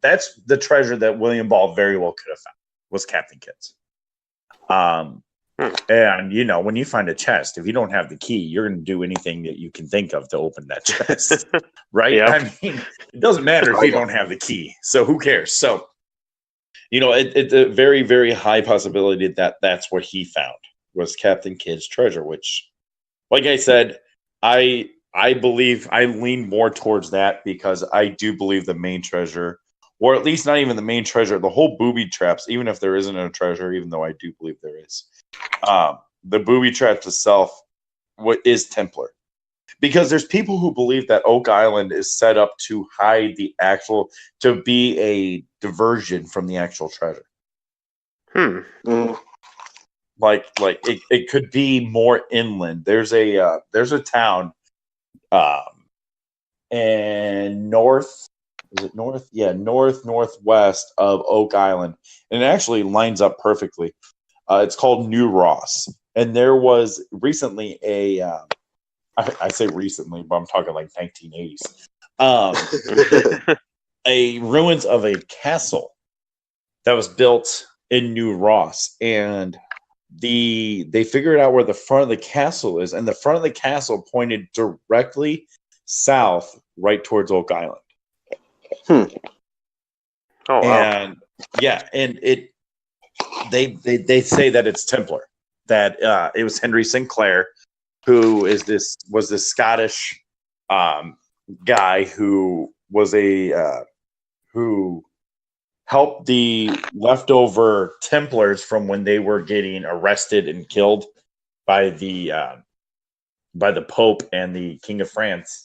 that's the treasure that William Ball very well could have found, was Captain Kidd's. And when you find a chest, if you don't have the key, you're going to do anything that you can think of to open that chest, right? Yep. I mean, it doesn't matter if you don't have the key, so who cares? So, it's a very, very high possibility that that's what he found, was Captain Kidd's treasure. Which, like I said, I believe I lean more towards that, because I do believe the main treasure, or at least not even the main treasure, the whole booby traps, even if there isn't a treasure, even though I do believe there is. The booby traps itself is Templar, because there's people who believe that Oak Island is set up to hide to be a diversion from the actual treasure. Like it could be more inland. There's a town and northwest of Oak Island, and it actually lines up perfectly. It's called New Ross, and there was recently I say recently, but I'm talking like 1980s, a ruins of a castle that was built in New Ross, and they figured out where the front of the castle is, and the front of the castle pointed directly south, right towards Oak Island. Oh wow! And and they say that it's Templar, that it was Henry Sinclair, who was this Scottish guy who was who helped the leftover Templars from when they were getting arrested and killed by the Pope and the King of France.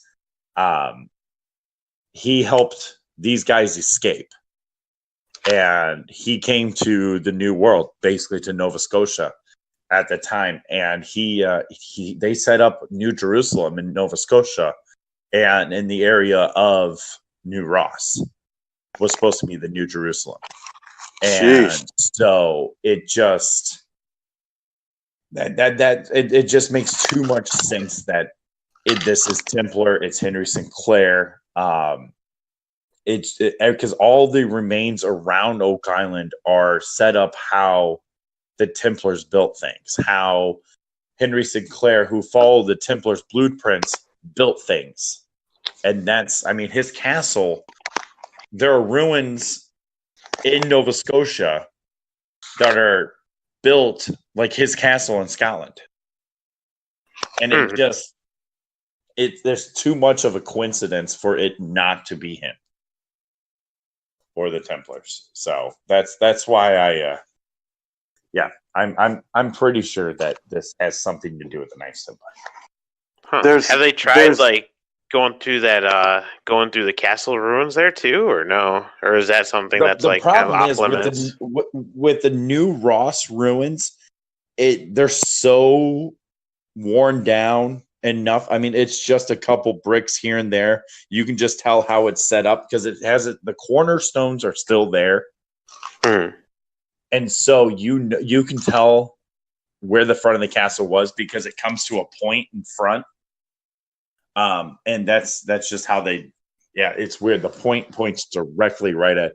He helped these guys escape, and he came to the New World, basically to Nova Scotia at the time, and they set up New Jerusalem in Nova Scotia, and in the area of New Ross was supposed to be the New Jerusalem. And so it just it just makes too much sense that this is Templar, it's Henry Sinclair. It's because all the remains around Oak Island are set up how the Templars built things, how Henry Sinclair, who followed the Templars' blueprints, built things. And his castle, there are ruins in Nova Scotia that are built like his castle in Scotland. And it just there's too much of a coincidence for it not to be him or the Templars. So that's why I'm pretty sure that this has something to do with the Knights Templar. Huh. Have they tried like going through the castle ruins there too, or no? Or is that something that's like kind of off limits? With the new Ross ruins, they're so worn down enough. I mean, it's just a couple bricks here and there. You can just tell how it's set up because the cornerstones are still there. And so you can tell where the front of the castle was because it comes to a point in front. And that's just how it's weird. The point points directly right at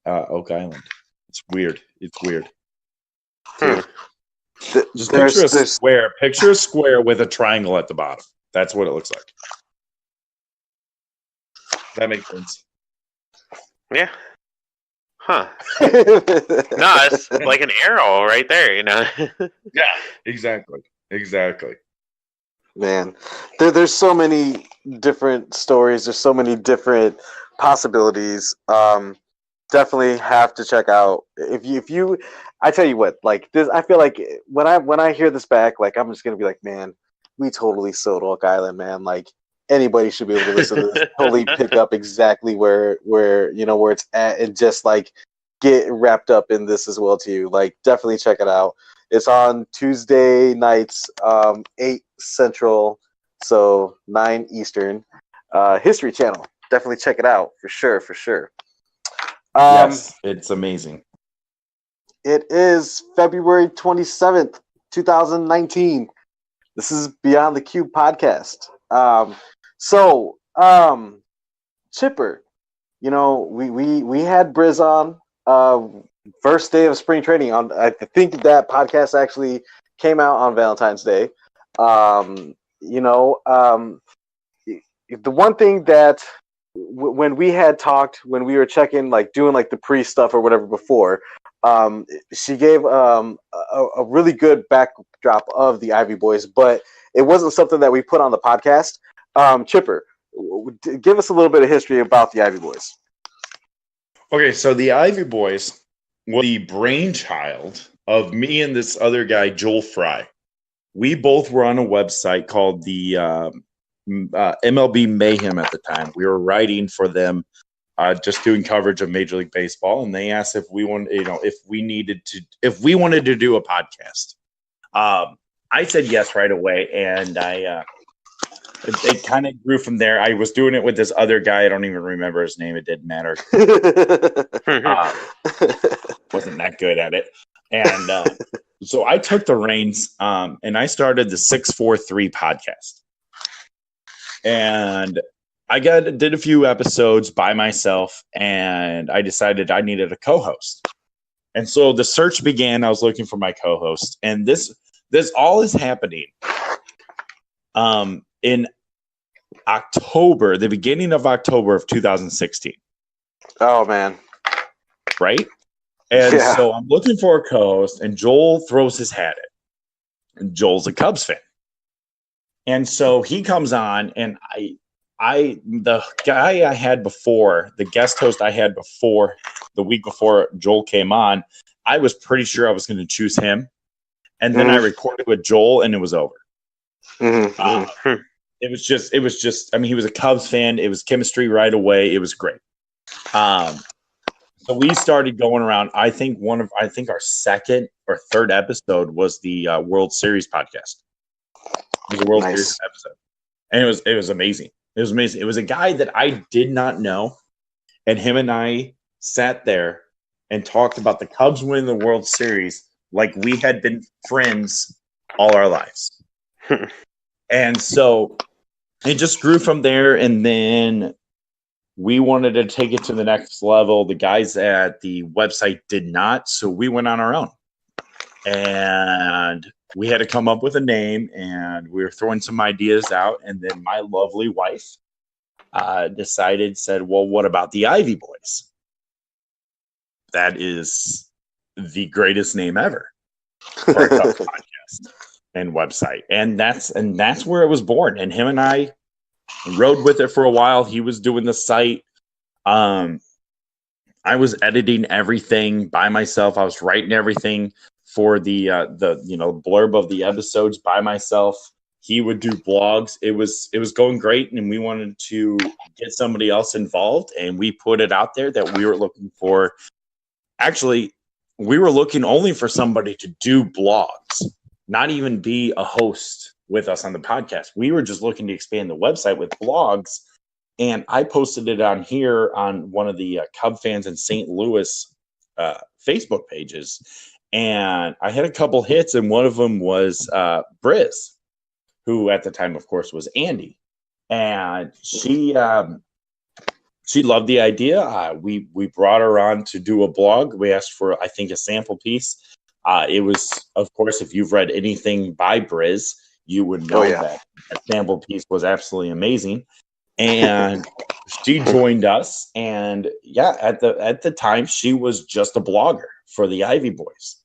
Oak Island. It's weird. Just picture a square with a triangle at the bottom. That's what it looks like. That makes sense. Yeah. Huh. No, it's like an arrow right there, Yeah, exactly. Man, there's so many different stories. There's so many different possibilities. Definitely have to check out. If you, I tell you what, like this, I feel like when I hear this back, like I'm just gonna be like, man, we totally sold Oak Island, man. Like anybody should be able to listen to this, totally pick up exactly where it's at, and just like get wrapped up in this as well too. Like definitely check it out. It's on Tuesday nights, 8 Central, so 9 Eastern. History Channel. Definitely check it out for sure. Yes, it's amazing. It is February 27th, 2019. This is Beyond the Cube podcast. Chipper, we had Briz on first day of spring training. I think that podcast actually came out on Valentine's Day. The one thing that when we had talked, when we were checking, like doing like the pre stuff or whatever before, she gave a really good backdrop of the Ivy Boys, but it wasn't something that we put on the podcast. Chipper, give us a little bit of history about the Ivy Boys. Okay, so the Ivy Boys was the brainchild of me and this other guy, Joel Fry. We both were on a website called the MLB Mayhem at the time. We were writing for them, just doing coverage of Major League Baseball, and they asked if we wanted to do a podcast. I said yes right away, and it kind of grew from there. I was doing it with this other guy. I don't even remember his name. It didn't matter. Wasn't that good at it. And so I took the reins, and I started the 643 podcast. And I did a few episodes by myself, and I decided I needed a co-host. And so the search began. I was looking for my co-host, and this all is happening in October, the beginning of October of 2016. Oh man. Right? And so I'm looking for a co-host, and Joel throws his hat in. And Joel's a Cubs fan. And so he comes on, and the guy I had before, the guest host I had before, the week before Joel came on, I was pretty sure I was going to choose him. And then I recorded with Joel, and it was over. It was just, I mean, he was a Cubs fan. It was chemistry right away. It was great. So we started going around. I think our second or third episode was the World Series podcast. It was a World Series episode, and it was amazing. It was amazing. It was a guy that I did not know, and him and I sat there and talked about the Cubs winning the World Series like we had been friends all our lives. And so it just grew from there, and then we wanted to take it to the next level. The guys at the website did not, so we went on our own. And we had to come up with a name, and we were throwing some ideas out. And then my lovely wife said, well, what about the Ivy Boys? that is the greatest name ever for a Cubs podcast and website. And that's where it was born. And him and I rode with it for a while. He was doing the site. I was editing everything by myself. I was writing everything for the blurb of the episodes by myself. He would do blogs. It was going great, and we wanted to get somebody else involved, and we put it out there that we were looking for. Actually, we were looking only for somebody to do blogs, not even be a host with us on the podcast. We were just looking to expand the website with blogs, and I posted it on here on one of the Cub fans in St. Louis Facebook pages, and I had a couple hits, and one of them was Briz, who at the time, of course, was Andy. And she loved the idea. We brought her on to do a blog. We asked for, I think, a sample piece. It was, of course, if you've read anything by Briz, you would know that sample piece was absolutely amazing. And she joined us. And at the time, she was just a blogger for the Ivy Boys.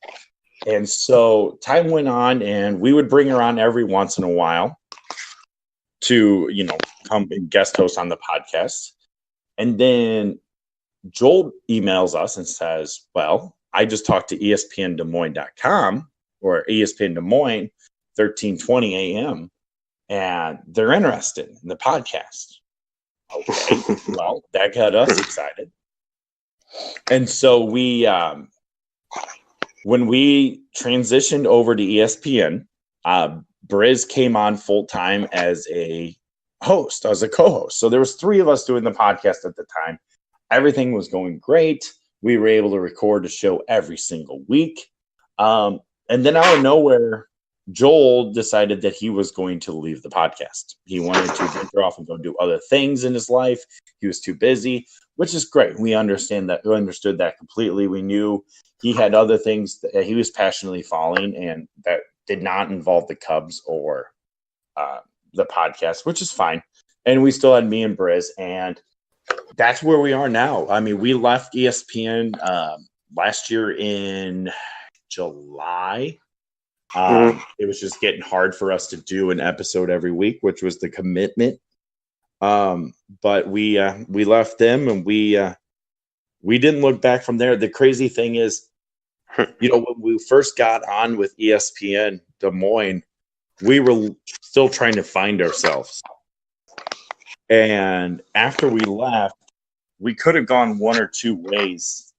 And so time went on, and we would bring her on every once in a while to, come and guest host on the podcast. And then Joel emails us and says, well, I just talked to ESPNDesMoines.com or ESPN Des Moines, 1320 a.m., and they're interested in the podcast. Okay, well, that got us excited. And so when we transitioned over to ESPN, Briz came on full time as a host, as a co-host. So there was 3 of us doing the podcast at the time. Everything was going great. We were able to record a show every single week. And then out of nowhere, Joel decided that he was going to leave the podcast. He wanted to venture off and go do other things in his life. He was too busy, which is great. We understood that completely. We knew he had other things that he was passionately following, and that did not involve the Cubs or the podcast, which is fine. And we still had me and Briz, and that's where we are now. I mean, we left ESPN last year in July. It was just getting hard for us to do an episode every week, which was the commitment. But we left them, and we didn't look back from there. The crazy thing is, when we first got on with ESPN Des Moines, we were still trying to find ourselves. And after we left, we could have gone one or two ways,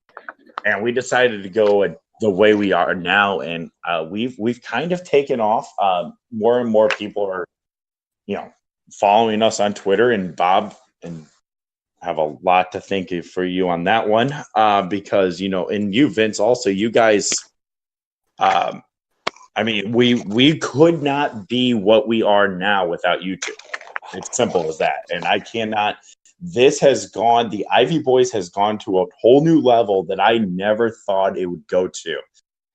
and we decided to go the way we are now. And we've kind of taken off. More and more people are, following us on Twitter, and Bob and have a lot to thank you for you on that one, because and you, Vince, also, you guys. I mean, we could not be what we are now without you two. It's simple as that. And I cannot. The Ivy Boys has gone to a whole new level that I never thought it would go to,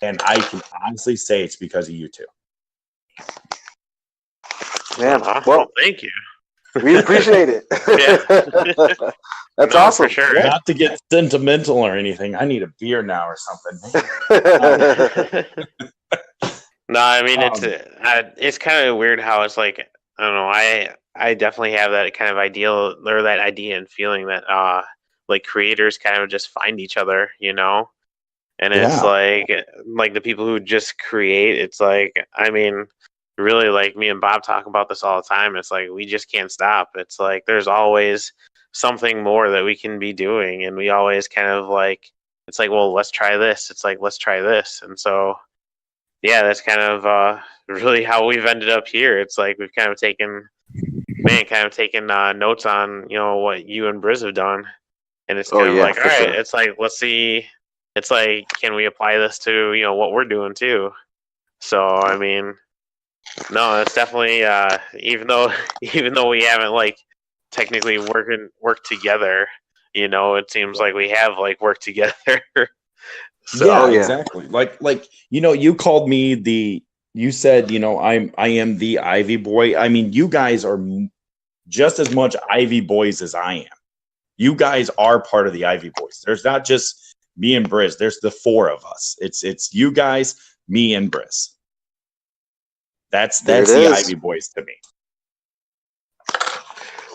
and I can honestly say it's because of you two. Man, well, thank you. We appreciate it. Yeah. That's No, awesome. for sure. Not to get sentimental or anything. I need a beer now or something. No, I mean it's kind of weird how it's like, I don't know. I definitely have that kind of ideal or that idea and feeling that like creators kind of just find each other, and it's like the people who just create. It's like, I mean, really, like me and Bob talk about this all the time. It's like we just can't stop. It's like there's always something more that we can be doing, and we always kind of like, it's like, well, let's try this. It's like, let's try this. And so yeah, that's kind of really how we've ended up here. It's like we've kind of taken notes on what you and Briz have done, and it's kind of like, all right, sure. It's like, let's see. It's like, can we apply this to what we're doing too? So I mean, no, it's definitely even though we haven't like technically worked together, it seems like we have like worked together. So, yeah, exactly. Like you called me you said, I am the Ivy Boy. I mean, you guys are just as much Ivy Boys as I am. You guys are part of the Ivy Boys. There's not just me and Briz. There's the four of us. It's you guys, me, and Briz. That's There it the is. Ivy Boys to me.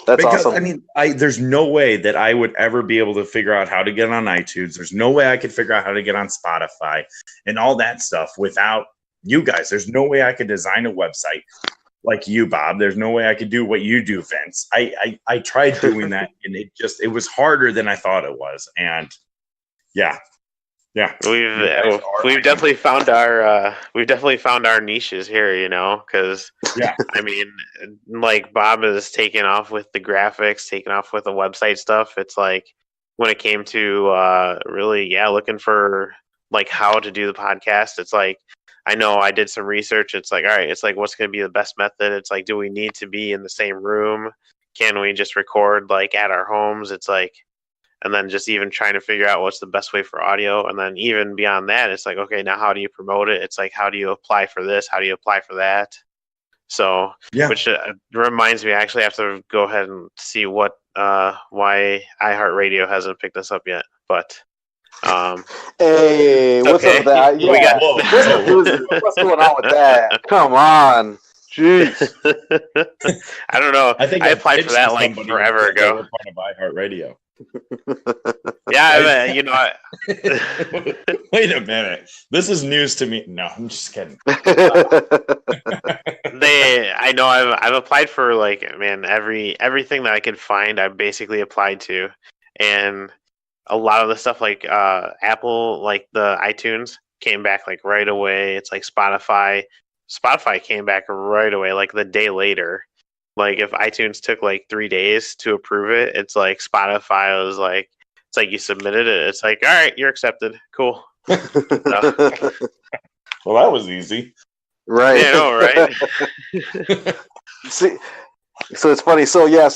That's Because awesome. I mean, there's no way that I would ever be able to figure out how to get on iTunes. There's no way I could figure out how to get on Spotify and all that stuff without you guys. There's no way I could design a website like you, Bob. There's no way I could do what you do, Vince. I tried doing that, and it was harder than I thought it was. And yeah. We've definitely found our niches here, because Yeah. I mean, like Bob is taking off with the graphics, taking off with the website stuff. It's like when it came to really, looking for like how to do the podcast. It's like I know I did some research. It's like, all right, it's like what's going to be the best method? It's like, do we need to be in the same room? Can we just record like at our homes? It's like. And then just even trying to figure out what's the best way for audio. And then even beyond that, it's like, okay, now how do you promote it? It's like, how do you apply for this? How do you apply for that? So, which reminds me, I actually have to go ahead and see why iHeartRadio hasn't picked us up yet. But, hey, what's up with that? Yeah. What's going on with that? Come on. Jeez. I don't know. I think I applied for that like forever ago. Part of iHeartRadio. Yeah, Wait a minute. This is news to me. No, I'm just kidding. I know I've applied for like, man, everything that I could find, I basically applied to, and a lot of the stuff like Apple, like the iTunes came back like right away. It's like Spotify came back right away, like the day later. Like if iTunes took like 3 days to approve it, it's like Spotify was like, it's like you submitted it. It's like, all right, you're accepted. Cool. Well, that was easy. Right. Yeah, no, right? See, so it's funny. So yeah,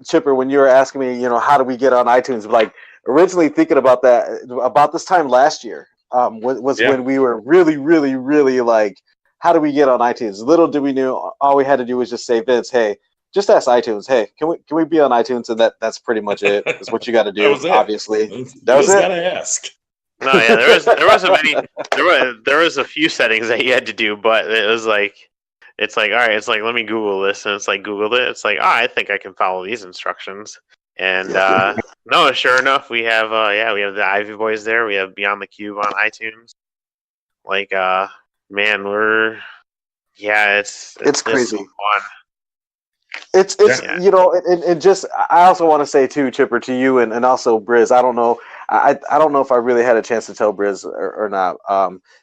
Chipper, when you were asking me, how do we get on iTunes? Like originally thinking about that about this time last year, was when we were really, really, really like, how do we get on iTunes? Little did we know, all we had to do was just say, Vince, hey, just ask iTunes. Hey, can we be on iTunes? And that's pretty much it. That's what you got to do. Obviously, that was it. Gotta ask. No, yeah, there was a few settings that you had to do, but it was like, it's like, all right, it's like let me Google this, and it's like Googled it. It's like, I think I can follow these instructions. And no, sure enough, we have we have the Ivy Boys there. We have Beyond the Cube on iTunes. Like man, it's crazy. So fun. It's and just I also want to say too, Chipper, to you and also Briz. I don't know. I don't know if I really had a chance to tell Briz or not.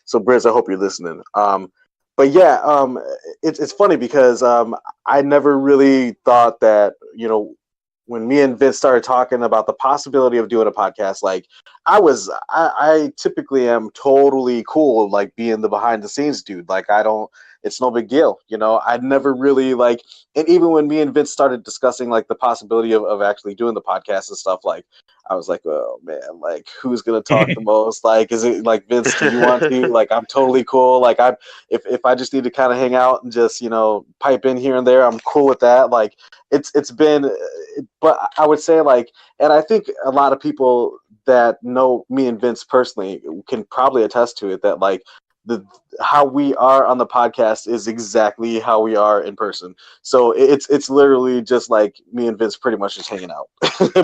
So Briz, I hope you're listening. But yeah, it's funny because I never really thought that when me and Vince started talking about the possibility of doing a podcast, like I typically am totally cool, like being the behind the scenes dude. Like it's no big deal. I'd never really like, and even when me and Vince started discussing like the possibility of actually doing the podcast and stuff, like I was like, oh man, like who's going to talk the most? Like, is it like Vince, do you want to? Like, I'm totally cool. Like if I just need to kind of hang out and just, pipe in here and there, I'm cool with that. Like it's been, but I would say like, and I think a lot of people that know me and Vince personally can probably attest to it, that like how we are on the podcast is exactly how we are in person. So it's literally just like me and Vince pretty much just hanging out.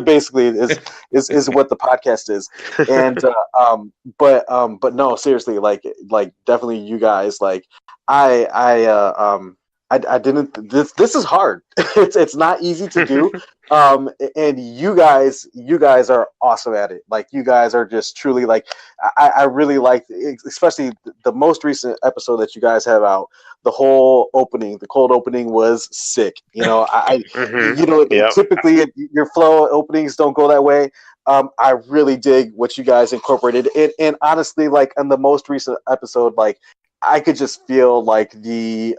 Basically is what the podcast is. And but no, seriously, like definitely you guys, like I didn't. This is hard. It's not easy to do. And you guys are awesome at it. Like you guys are just truly like. I really like, especially the most recent episode that you guys have out. The whole opening, the cold opening was sick. Typically your flow openings don't go that way. I really dig what you guys incorporated. And honestly, like on the most recent episode, like I could just feel like the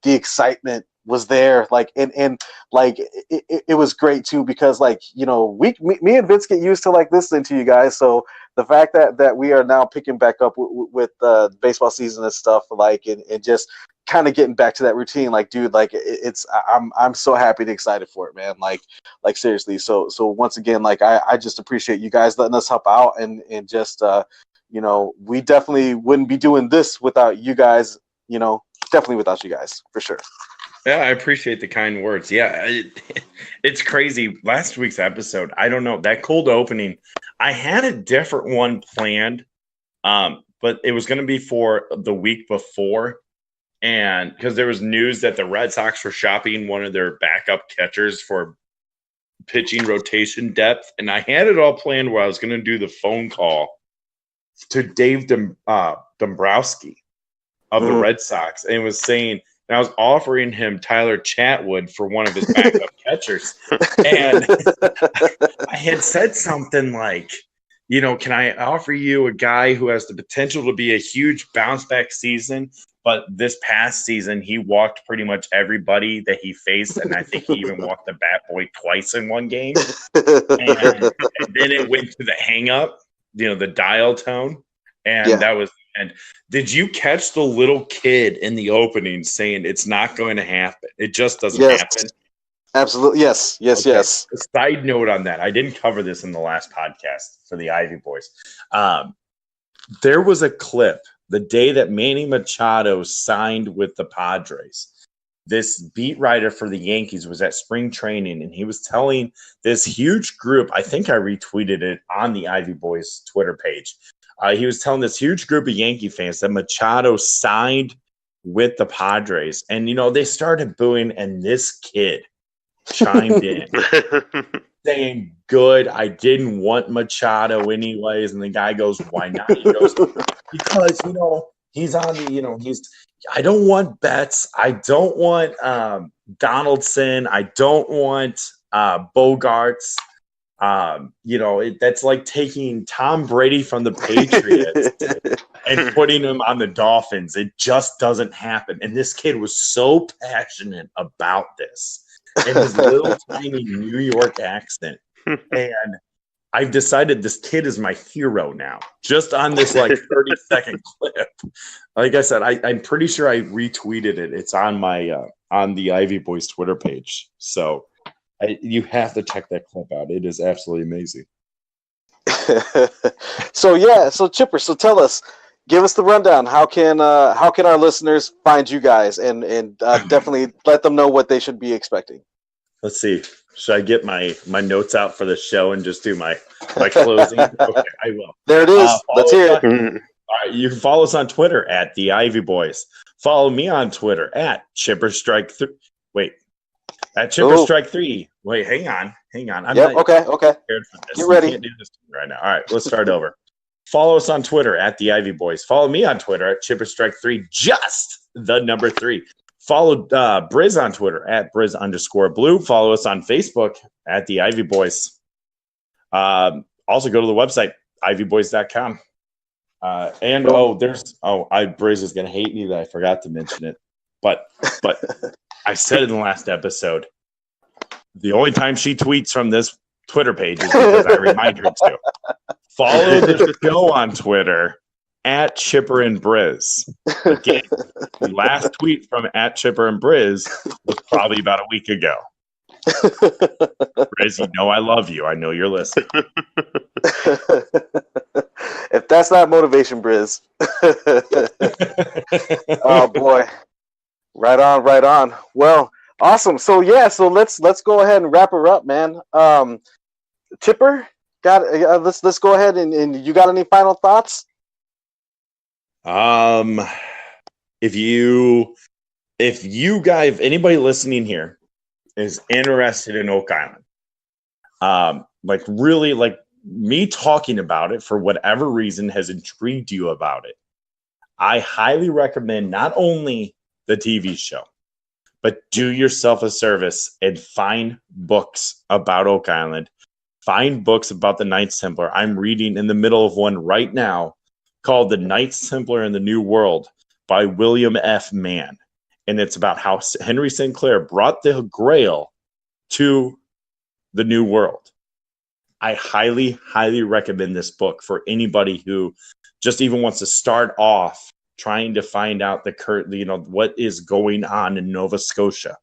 excitement was there, like and like it was great too, because like me and Vince get used to like listening to you guys, so the fact that we are now picking back up with the baseball season and stuff, like and just kind of getting back to that routine. Like, dude, like I'm so happy and excited for it, man. Like seriously. So once again, like I just appreciate you guys letting us help out and just we definitely wouldn't be doing this without you guys. Definitely without you guys for sure. Yeah, I appreciate the kind words. Yeah, it's crazy. Last week's episode, I don't know, that cold opening, I had a different one planned, but it was going to be for the week before, and because there was news that the Red Sox were shopping one of their backup catchers for pitching rotation depth, and I had it all planned where I was going to do the phone call to Dave Dombrowski of the Red Sox, and was saying, and I was offering him Tyler Chatwood for one of his backup catchers. And I had said something like, can I offer you a guy who has the potential to be a huge bounce back season? But this past season, he walked pretty much everybody that he faced. And I think he even walked the bat boy twice in one game. And then it went to the hang up, the dial tone. And that was. And did you catch the little kid in the opening saying it's not going to happen? It just doesn't happen. Absolutely. Yes. Okay. Yes. A side note on that. I didn't cover this in the last podcast for the Ivy Boys. There was a clip the day that Manny Machado signed with the Padres. This beat writer for the Yankees was at spring training, and he was telling this huge group, I think I retweeted it on the Ivy Boys Twitter page. He was telling this huge group of Yankee fans that Machado signed with the Padres. And, they started booing, and this kid chimed in saying, good, I didn't want Machado anyways. And the guy goes, why not? He goes, because, he's on the, I don't want Betts. I don't want Donaldson. I don't want Bogarts. That's like taking Tom Brady from the Patriots and putting him on the Dolphins. It just doesn't happen. And this kid was so passionate about this and his little tiny New York accent. And I've decided this kid is my hero now, just on this 30-second clip. Like I said, I'm pretty sure I retweeted it. It's on my on the Ivy Boys Twitter page. So you have to check that clip out. It is absolutely amazing. So Chipper, so tell us, give us the rundown. How can our listeners find you guys and definitely let them know what they should be expecting? Let's see. Should I get my notes out for the show and just do my closing? Okay, I will. There it is. Let's hear it. All right, you can follow us on Twitter at the Ivy Boys. Follow me on Twitter at ChipperStrike3. Wait. At ChipperStrike3. Wait, hang on. I'm not okay. prepared for this. Get ready. You can't do this to me right now. All right, let's start over. Follow us on Twitter at the Ivy Boys. Follow me on Twitter at ChipperStrike3, just the number 3. Follow Briz on Twitter at Briz_blue. Follow us on Facebook at the Ivy Boys. Also go to the website, ivyboys.com. Briz is going to hate me that I forgot to mention it. But I said in the last episode, the only time she tweets from this Twitter page is because I remind her to. Follow the show on Twitter at Chipper and Briz. Again, the last tweet from at Chipper and Briz was probably about a week ago. Briz, I love you. I know you're listening. If that's not motivation, Briz. Oh boy. Right on. Well, awesome. So let's go ahead and wrap her up, man. Chipper, let's go ahead and you got any final thoughts? If anybody listening here is interested in Oak Island, really me talking about it for whatever reason has intrigued you about it, I highly recommend not only the TV show, but do yourself a service and find books about Oak Island. Find books about the Knights Templar. I'm reading in the middle of one right now called The Knights Templar in the New World by William F. Mann. And it's about how Henry Sinclair brought the Grail to the New World. I highly, highly recommend this book for anybody who just even wants to start off trying to find out what is going on in Nova Scotia,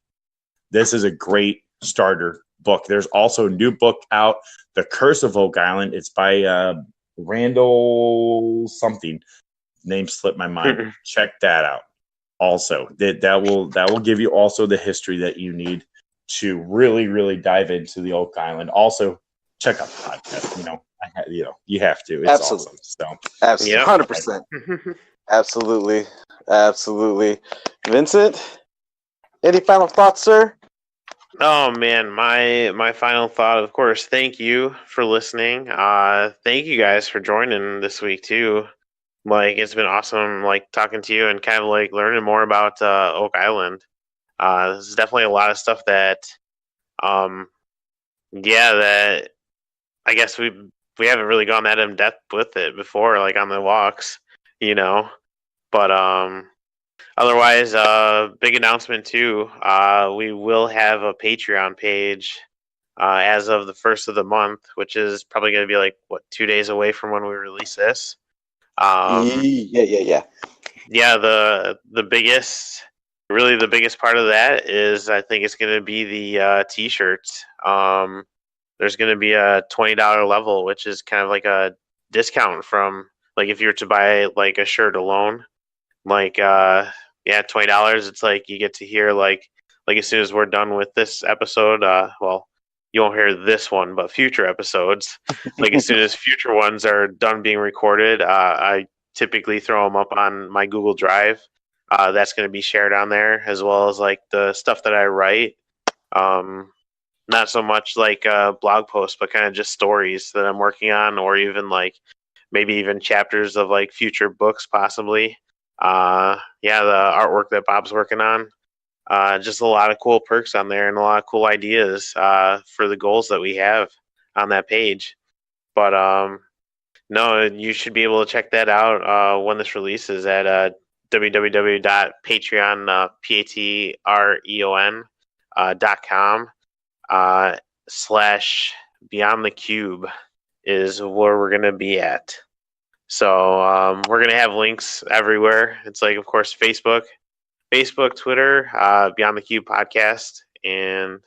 this is a great starter book. There's also a new book out, The Curse of Oak Island. It's by Randall something. Name slipped my mind. Check that out. Also, that will give you also the history that you need to really, really dive into the Oak Island. Also, check out the podcast. You have to. It's Absolutely. awesome. So, absolutely, 100%. Absolutely. Vincent, any final thoughts, sir? Oh man, my final thought, of course, thank you for listening. Thank you guys for joining this week too. Like, it's been awesome, like, talking to you and kind of like learning more about Oak Island. There's definitely a lot of stuff that that I guess we haven't really gone that in depth with it before, like on the walks, But otherwise, big announcement too. We will have a Patreon page as of the 1st of the month, which is probably going to be like 2 days away from when we release this. Yeah. Yeah, the biggest part of that is, I think it's going to be the t-shirts. There's going to be a $20 level, which is kind of like a discount from, like, if you were to buy like a shirt alone, like $20. It's like you get to hear like as soon as we're done with this episode, you won't hear this one, but future episodes, like as soon as future ones are done being recorded, I typically throw them up on my Google Drive. That's going to be shared on there, as well as like the stuff that I write. Not so much like blog posts, but kind of just stories that I'm working on, or even like maybe even chapters of like future books possibly. The artwork that Bob's working on. Just a lot of cool perks on there and a lot of cool ideas for the goals that we have on that page. But no, you should be able to check that out when this releases at www.patreon.com /Beyond the Cube is where we're going to be at. So we're going to have links everywhere. It's like, of course, Facebook, Twitter, Beyond the Cube podcast. And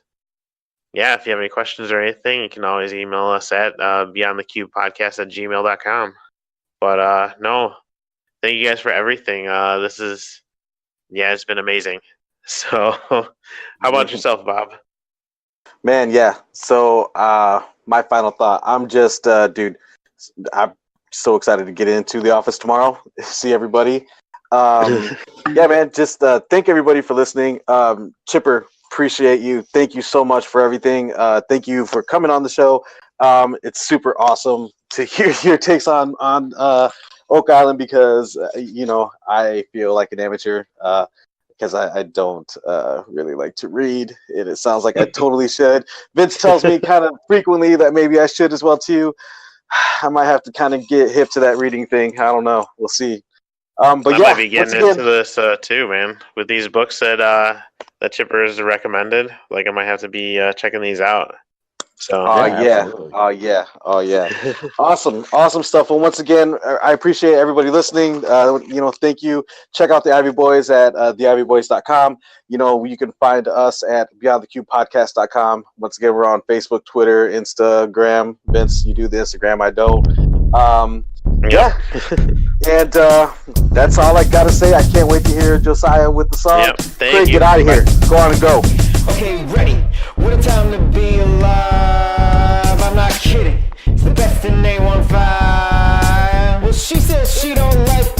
yeah, if you have any questions or anything, you can always email us at beyondthecubepodcast@gmail.com. But no, thank you guys for everything. It's been amazing. So how about yourself, Bob? Man, yeah. So my final thought, I'm just, dude, I'm so excited to get into the office tomorrow, see everybody. Yeah, man, just thank everybody for listening. Chipper, appreciate you. Thank you so much for everything. Thank you for coming on the show. It's super awesome to hear your takes on Oak Island, because I feel like an amateur because I don't really like to read, and it sounds like I totally should. Vince tells me kind of frequently that maybe I should as well too. I might have to kind of get hip to that reading thing. I don't know. We'll see. But I might be getting into this too, man. With these books that Chipper has recommended, like I might have to be checking these out. So yeah. Awesome stuff. Well, once again, I appreciate everybody listening. Thank you. Check out the Ivy Boys at theivyboys.com. You can find us at beyondthecubepodcast.com. Once again, we're on Facebook, Twitter, Instagram. Vince, you do the Instagram, I don't. Yeah. And that's all I gotta say. I can't wait to hear Josiah with the song. Yep, Craig, get out of here. Go on and go. Okay, ready. What a time to be alive. I'm not kidding. It's the best in A15. Well, she says she don't like